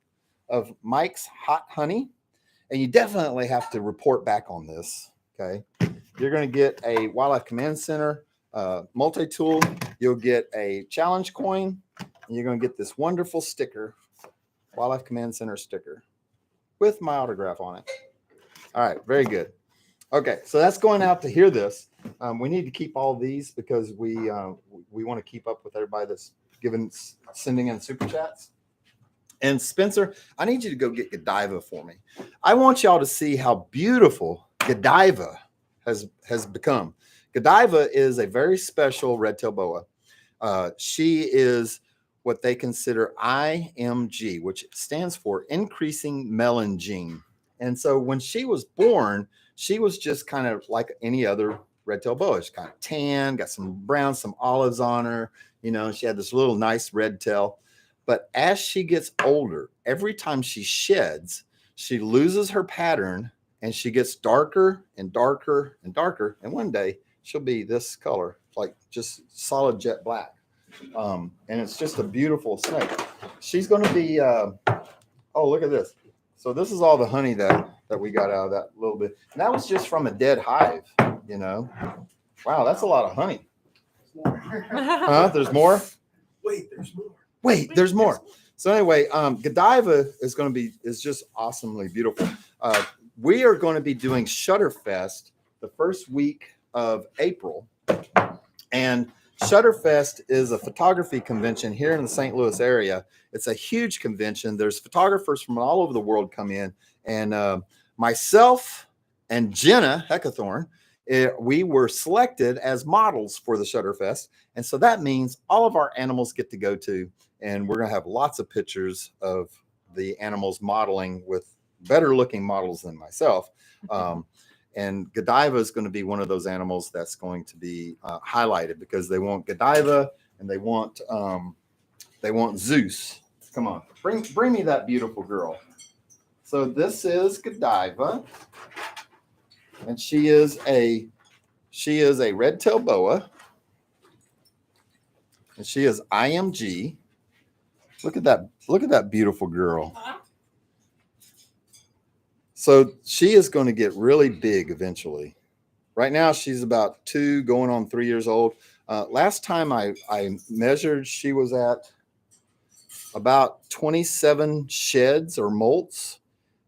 of Mike's Hot Honey, and you definitely have to report back on this. Okay. You're going to get a Wildlife Command Center multi-tool. You'll get a challenge coin, and you're going to get this wonderful sticker, Wildlife Command Center sticker, with my autograph on it. All right, very good. Okay, so that's going out to Hear This. We need to keep all these because we want to keep up with everybody that's sending in super chats. And Spencer, I need you to go get Godiva for me. I want y'all to see how beautiful Godiva has become. Godiva is a very special red-tailed boa. She is what they consider IMG, which stands for increasing melon gene. And so when she was born, she was just kind of like any other red-tailed boa. She's kind of tan, got some brown, some olives on her. You know, she had this little nice red tail. But as she gets older, every time she sheds, she loses her pattern and she gets darker and darker and darker. And one day she'll be this color, like just solid jet black. And it's just a beautiful snake. She's going to be, oh, look at this. So this is all the honey that we got out of that little bit. And that was just from a dead hive, you know. Wow, that's a lot of honey. Huh? There's more? Wait, there's more. Wait, there's more. So anyway, Godiva is just awesomely beautiful. We are going to be doing Shutterfest the first week of April. And Shutterfest is a photography convention here in the St. Louis area. It's a huge convention. There's photographers from all over the world come in. And myself and Jenna Heckathorn, we were selected as models for the Shutterfest. And so that means all of our animals get to go to. And we're going to have lots of pictures of the animals modeling with better looking models than myself. And Godiva is going to be one of those animals that's going to be highlighted because they want Godiva and they want Zeus. Come on, bring me that beautiful girl. So this is Godiva, and she is a red-tailed boa, and she is IMG. Look at that beautiful girl. So she is going to get really big eventually. Right now, she's about 2 going on 3 years old. Last time I measured, she was at about 27 sheds or molts.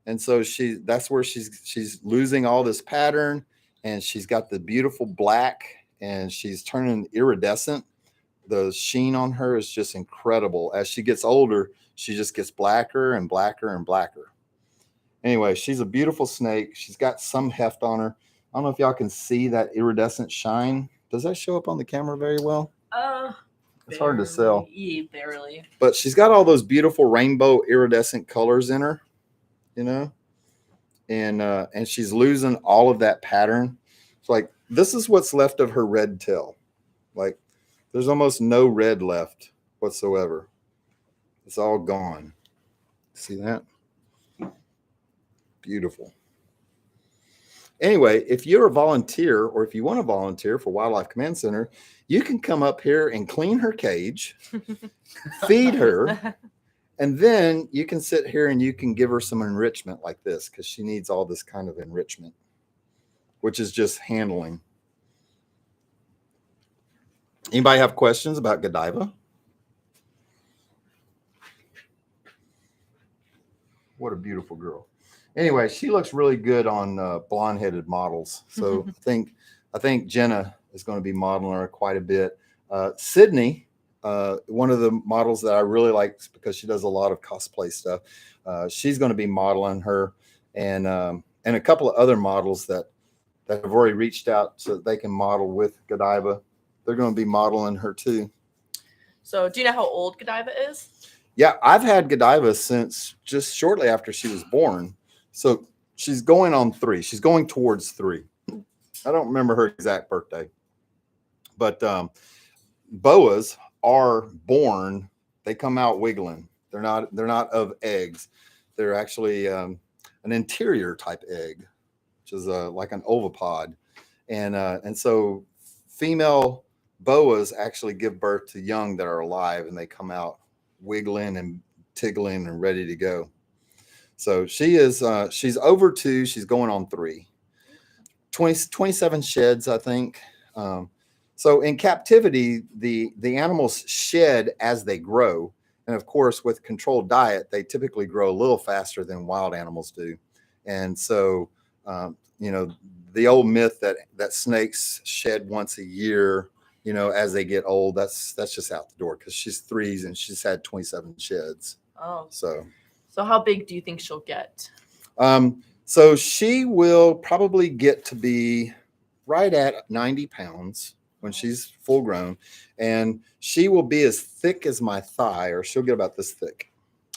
And so that's where she's losing all this pattern, and she's got the beautiful black, and she's turning iridescent. The sheen on her is just incredible. As she gets older, she just gets blacker and blacker and blacker. Anyway, she's a beautiful snake. She's got some heft on her. I don't know if y'all can see that iridescent shine. Does that show up on the camera very well? It's hard to sell. Barely. But she's got all those beautiful rainbow iridescent colors in her, you know, and she's losing all of that pattern. It's like this is what's left of her red tail. Like there's almost no red left whatsoever. It's all gone. See that? Beautiful. Anyway, if you're a volunteer or if you want to volunteer for Wildlife Command Center, you can come up here and clean her cage, feed her, and then you can sit here and you can give her some enrichment like this because she needs all this kind of enrichment, which is just handling. Anybody have questions about Godiva? What a beautiful girl. Anyway, she looks really good on blonde-headed models. So I think Jenna is going to be modeling her quite a bit. Sydney, one of the models that I really like because she does a lot of cosplay stuff. She's going to be modeling her, and a couple of other models that have already reached out so that they can model with Godiva. They're going to be modeling her too. So, do you know how old Godiva is? Yeah, I've had Godiva since just shortly after she was born. So she's going on 3. She's going towards 3. I don't remember her exact birthday. But boas are born, they come out wiggling. They're not of eggs. They're actually an interior type egg, which is like an ovipod. And so female boas actually give birth to young that are alive, and they come out wiggling and tickling and ready to go. So she is she's over 2, she's going on 3. 27 sheds, I think. So in captivity, the animals shed as they grow, and of course with controlled diet they typically grow a little faster than wild animals do. And so you know, the old myth that snakes shed once a year, you know, as they get old, that's just out the door because she's 3 and she's had 27 sheds. Oh, so how big do you think she'll get? So she will probably get to be right at 90 pounds when she's full grown, and she will be as thick as my thigh, or she'll get about this thick.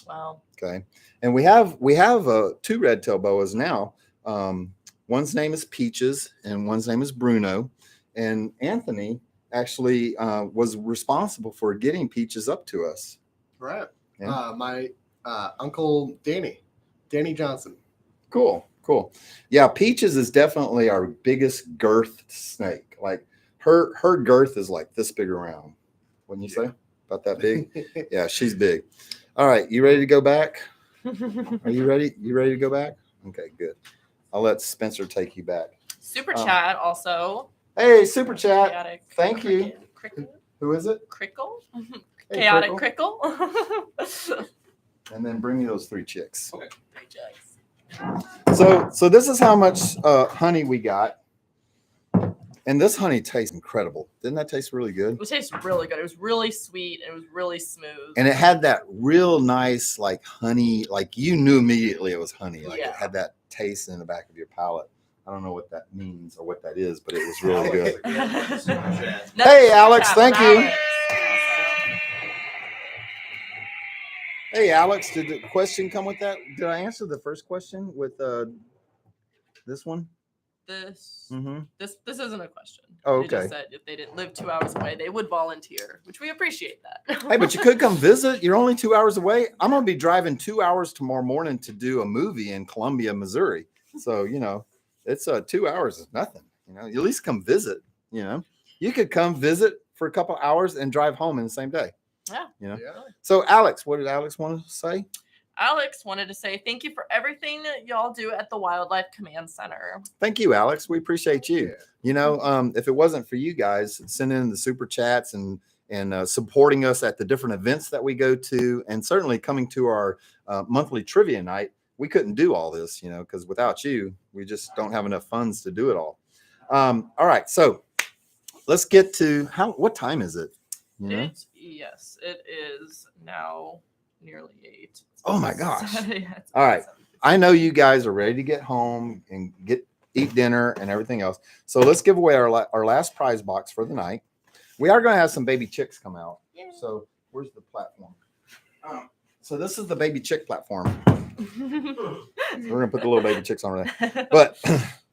Wow. Okay. And we have 2 red-tailed boas now. One's name is Peaches and one's name is Bruno. And Anthony actually was responsible for getting Peaches up to us. Right. Yeah. My uncle Danny Johnson. Cool. Yeah, Peaches is definitely our biggest girth snake. Like her girth is like this big around. Wouldn't you say? About that big? Yeah, she's big. All right, you ready to go back? Are you ready? You ready to go back? Okay, good. I'll let Spencer take you back. Super chat also. Hey, super chat. Chaotic Thank you. Crickle. Who is it? Crickle. Hey, Chaotic Crickle. Crickle. And then bring me those 3 chicks. Okay. So this is how much honey we got. And this honey tastes incredible. Didn't that taste really good? It tastes really good. It was really sweet. And it was really smooth. And it had that real nice, like honey, like you knew immediately it was honey. Like it had that taste in the back of your palate. I don't know what that means or what that is, but it was really good. Hey, Alex, thank you. Hey, Alex, did the question come with that? Did I answer the first question with this one? This Mm-hmm. this isn't a question. Oh, They just okay. said if they didn't live 2 hours away, they would volunteer, which we appreciate that. Hey, but you could come visit. You're only 2 hours away. I'm going to be driving 2 hours tomorrow morning to do a movie in Columbia, Missouri. So, you know, it's 2 hours is nothing. You know, you at least come visit. You know, you could come visit for a couple hours and drive home in the same day. Yeah. You know. Yeah. So, Alex, what did Alex want to say? Alex wanted to say thank you for everything that y'all do at the Wildlife Command Center. Thank you, Alex. We appreciate you. Yeah. You know, if it wasn't for you guys sending in the super chats and supporting us at the different events that we go to, and certainly coming to our monthly trivia night, we couldn't do all this, you know, because without you, we just don't have enough funds to do it all. All right, so let's get to what time is it? You know? Yes, it is now nearly 8. Oh my gosh. Yeah, All right. I know you guys are ready to get home and eat dinner and everything else. So let's give away our last prize box for the night. We are going to have some baby chicks come out. Yay. So where's the platform? So this is the baby chick platform. We're going to put the little baby chicks on there.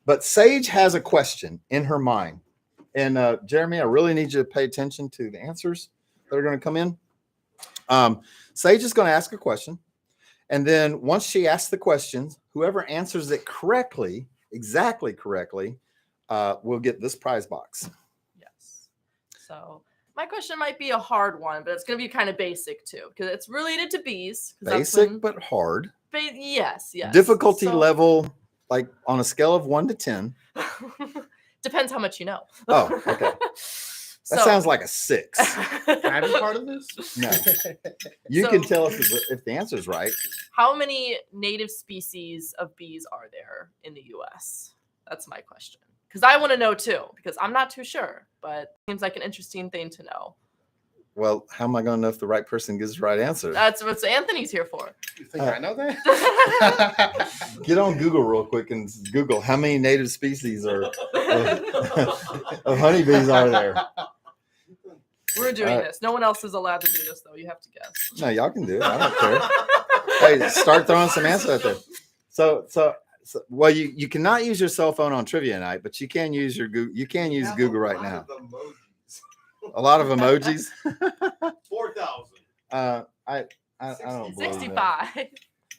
But Sage has a question in her mind. And Jeremy, I really need you to pay attention to the answers that are going to come in. Sage is going to ask a question. And then once she asks the questions, whoever answers it correctly, exactly correctly, will get this prize box. Yes. So my question might be a hard one, but it's going to be kind of basic too, because it's related to bees. Basic, but hard. Yes. Difficulty So- level, like on a scale of 1 to 10. Depends how much you know. Oh, okay. That sounds like a 6. Can I be part of this? No. You So- can tell us if the answer is right. How many native species of bees are there in the U.S.? That's my question. Because I want to know too, because I'm not too sure, but it seems like an interesting thing to know. Well, how am I going to know if the right person gives the right answer? That's what Anthony's here for. You think I know that? Get on Google real quick and Google how many native species of honeybees are there. We're doing Alright. this. No one else is allowed to do this, though. You have to guess. No, y'all can do it. I don't care. Hey, start throwing some answers out there. So well, you cannot use your cell phone on trivia night, but you can use your Google. You can use Google right now. A lot of emojis. 4,000. I don't believe that.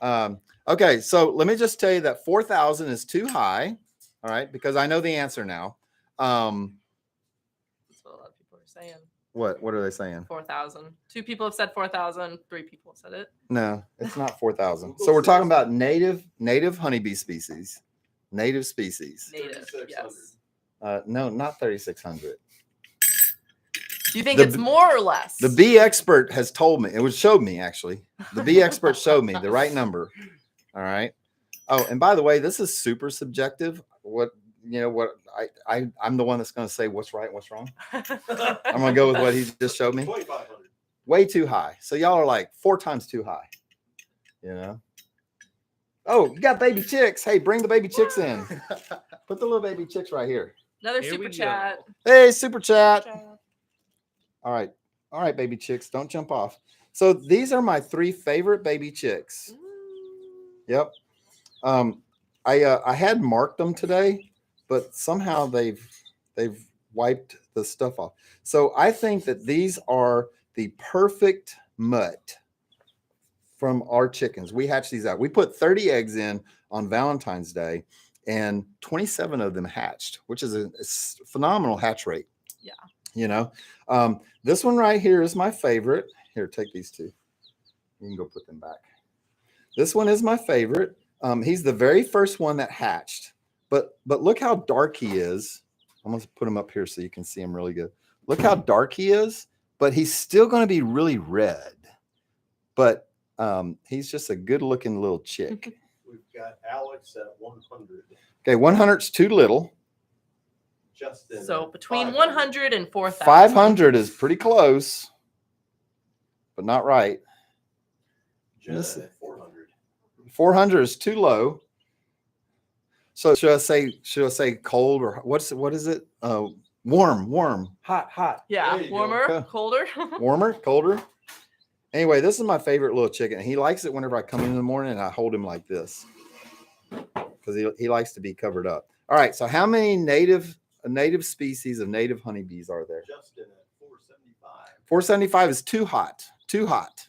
65. Okay, so let me just tell you that 4,000 is too high. All right, because I know the answer now. That's what a lot of people are saying. What are they saying? 4,000. 2 people have said 4,000. 3 people have said it. No, it's not 4,000. So we're talking about native honeybee species. Native species. Native. 3,600. Yes. No, not 3,600. Do you think The it's b- more or less? The bee expert has told me. Showed me actually. The bee expert showed me the right number. All right. Oh, and by the way, this is super subjective. I'm the one that's going to say what's right and what's wrong. I'm going to go with what he just showed me. 2,500. Way too high. So y'all are like 4 times too high. You know. Oh, you got baby chicks. Hey, bring the baby chicks in. Put the little baby chicks right here. Another Here super we go. chat. Hey, super chat. All right, baby chicks, don't jump off. So these are my 3 favorite baby chicks. Yep. I had marked them today, but somehow they've wiped the stuff off. So I think that these are the perfect mutt from our chickens. We hatched these out. We put 30 eggs in on Valentine's Day, and 27 of them hatched, which is a phenomenal hatch rate. Yeah. You know, this one right here is my favorite. Here, take these 2. You can go put them back. This one is my favorite. He's the very first one that hatched, but look how dark he is. I'm going to put him up here so you can see him really good. Look how dark he is, but he's still going to be really red. But he's just a good looking little chick. We've got Alex at 100. Okay, 100's too little. Justin. So at between 500. 100 and 4,000. 500 is pretty close, but not right. Jenna Listen. at 400. 400 is too low. So should I say cold or what is it? Warm, hot, Yeah. There you go. Warmer, Okay. colder. warmer, colder. Anyway, this is my favorite little chicken. He likes it whenever I come in the morning and I hold him like this because he likes to be covered up. All right. So how many native species of native honeybees are there? Justin at 475. 475 is too hot.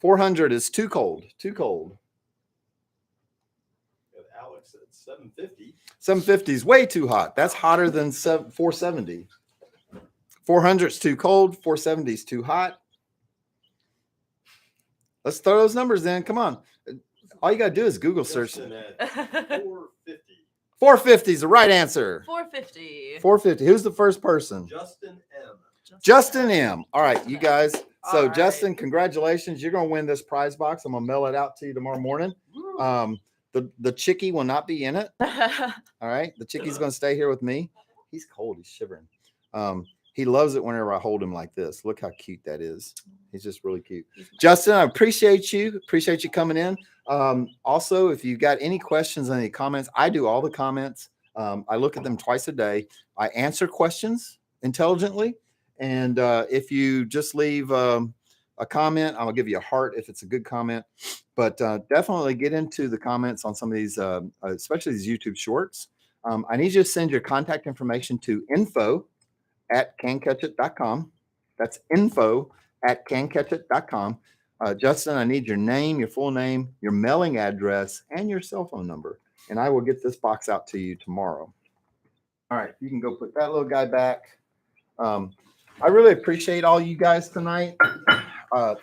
400 is too cold. Got Alex at 750. 750 is way too hot. That's hotter than 470. 400 is too cold. 470 is too hot. Let's throw those numbers in. Come on. All you got to do is Google search. Justin at 450. 450 is the right answer. 450. 450. Who's the first person? Justin M. Justin M. All right, you guys. So All right. Justin, congratulations. You're going to win this prize box. I'm going to mail it out to you tomorrow morning. The chickie will not be in it. All right. The chickie's going to stay here with me. He's cold. He's shivering. He loves it whenever I hold him like this. Look how cute that is. He's just really cute. Justin, I appreciate you. Appreciate you coming in. Also, if you've got any questions, any comments, I do all the comments. I look at them twice a day. I answer questions intelligently, And if you just leave a comment, I'll give you a heart if it's a good comment. But definitely get into the comments on some of these, especially these YouTube shorts. I need you to send your contact information to info@cancatchit.com. That's info@cancatchit.com. Justin, I need your name, your full name, your mailing address, and your cell phone number. And I will get this box out to you tomorrow. All right, you can go put that little guy back. I really appreciate all you guys tonight.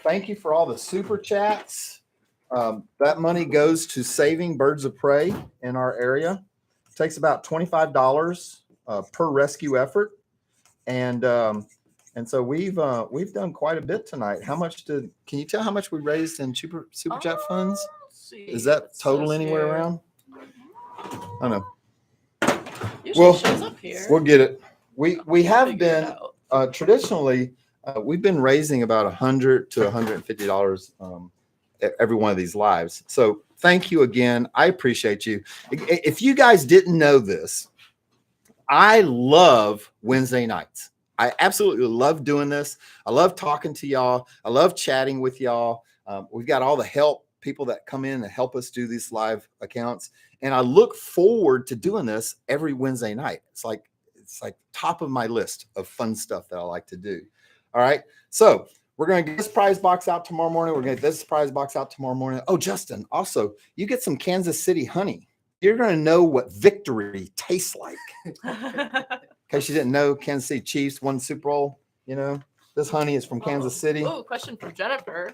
Thank you for all the super chats. That money goes to saving birds of prey in our area. It takes about $25 per rescue effort. And so we've done quite a bit tonight. Can you tell how much we raised in super chat funds? Is that total anywhere around? I don't know. Usually Well, shows up here. We'll get it. We have Figure it been out. traditionally we've been raising about $100 to $150 every one of these lives. So thank you again. I appreciate you. If you guys didn't know this, I love Wednesday nights. I absolutely love doing this. I love talking to y'all. I love chatting with y'all. We've got all the help, people that come in and help us do these live accounts. And I look forward to doing this every Wednesday night. It's like top of my list of fun stuff that I like to do. All right. So we're going to get this prize box out tomorrow morning. We're going to get this prize box out tomorrow morning. Oh, Justin, also, you get some Kansas City honey. You're going to know what victory tastes like. In case you didn't know, Kansas City Chiefs won Super Bowl. You know, this honey is from Kansas City. Oh, question for Jennifer.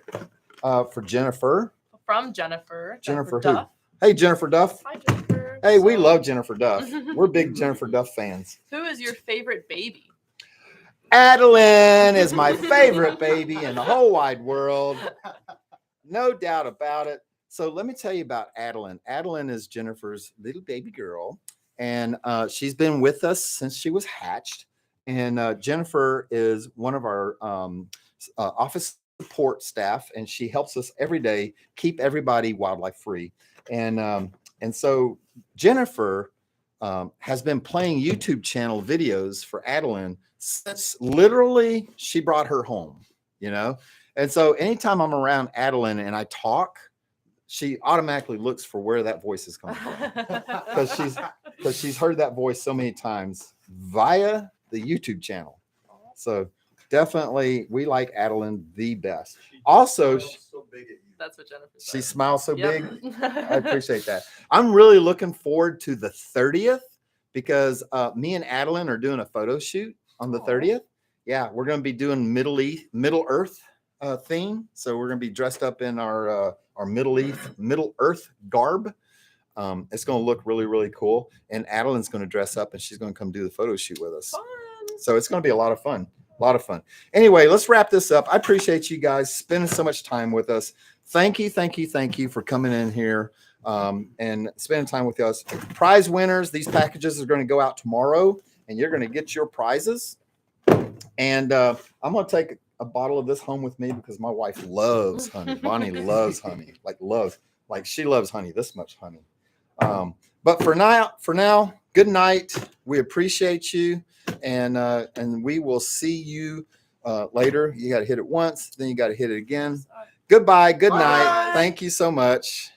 For Jennifer. From Jennifer. Jennifer who? Duff. Hey, Jennifer Duff. Hi, Jennifer. Hey, we love Jennifer Duff. We're big Jennifer Duff fans. Who is your favorite baby? Adeline is my favorite baby in the whole wide world. No doubt about it. So let me tell you about Adeline. Adeline is Jennifer's little baby girl, and she's been with us since she was hatched. And Jennifer is one of our office support staff, and she helps us every day keep everybody wildlife free. And so Jennifer has been playing YouTube channel videos for Adeline since literally she brought her home, you know? And so anytime I'm around Adeline and I talk, she automatically looks for where that voice is coming from because she's heard that voice so many times via the YouTube channel. So definitely we like Adeline the best. Also, so big at you. That's what Jennifer said. she smiles so Yep. big. I appreciate that. I'm really looking forward to the 30th because me and Adeline are doing a photo shoot on the 30th. Yeah, we're going to be doing Middle Earth theme. So we're going to be dressed up in our Middle Earth garb. It's going to look really, really cool. And Adeline's going to dress up and she's going to come do the photo shoot with us. Fun. So it's going to be a lot of fun. A lot of fun. Anyway, let's wrap this up. I appreciate you guys spending so much time with us. Thank you for coming in here and spending time with us. Prize winners, these packages are going to go out tomorrow, and you're going to get your prizes. And I'm going to take a bottle of this home with me because my wife loves honey. Bonnie loves honey, like she loves honey, this much honey. But for now, good night. We appreciate you, and we will see you later. You got to hit it once, then you got to hit it again. Goodbye. Good night. Thank you so much.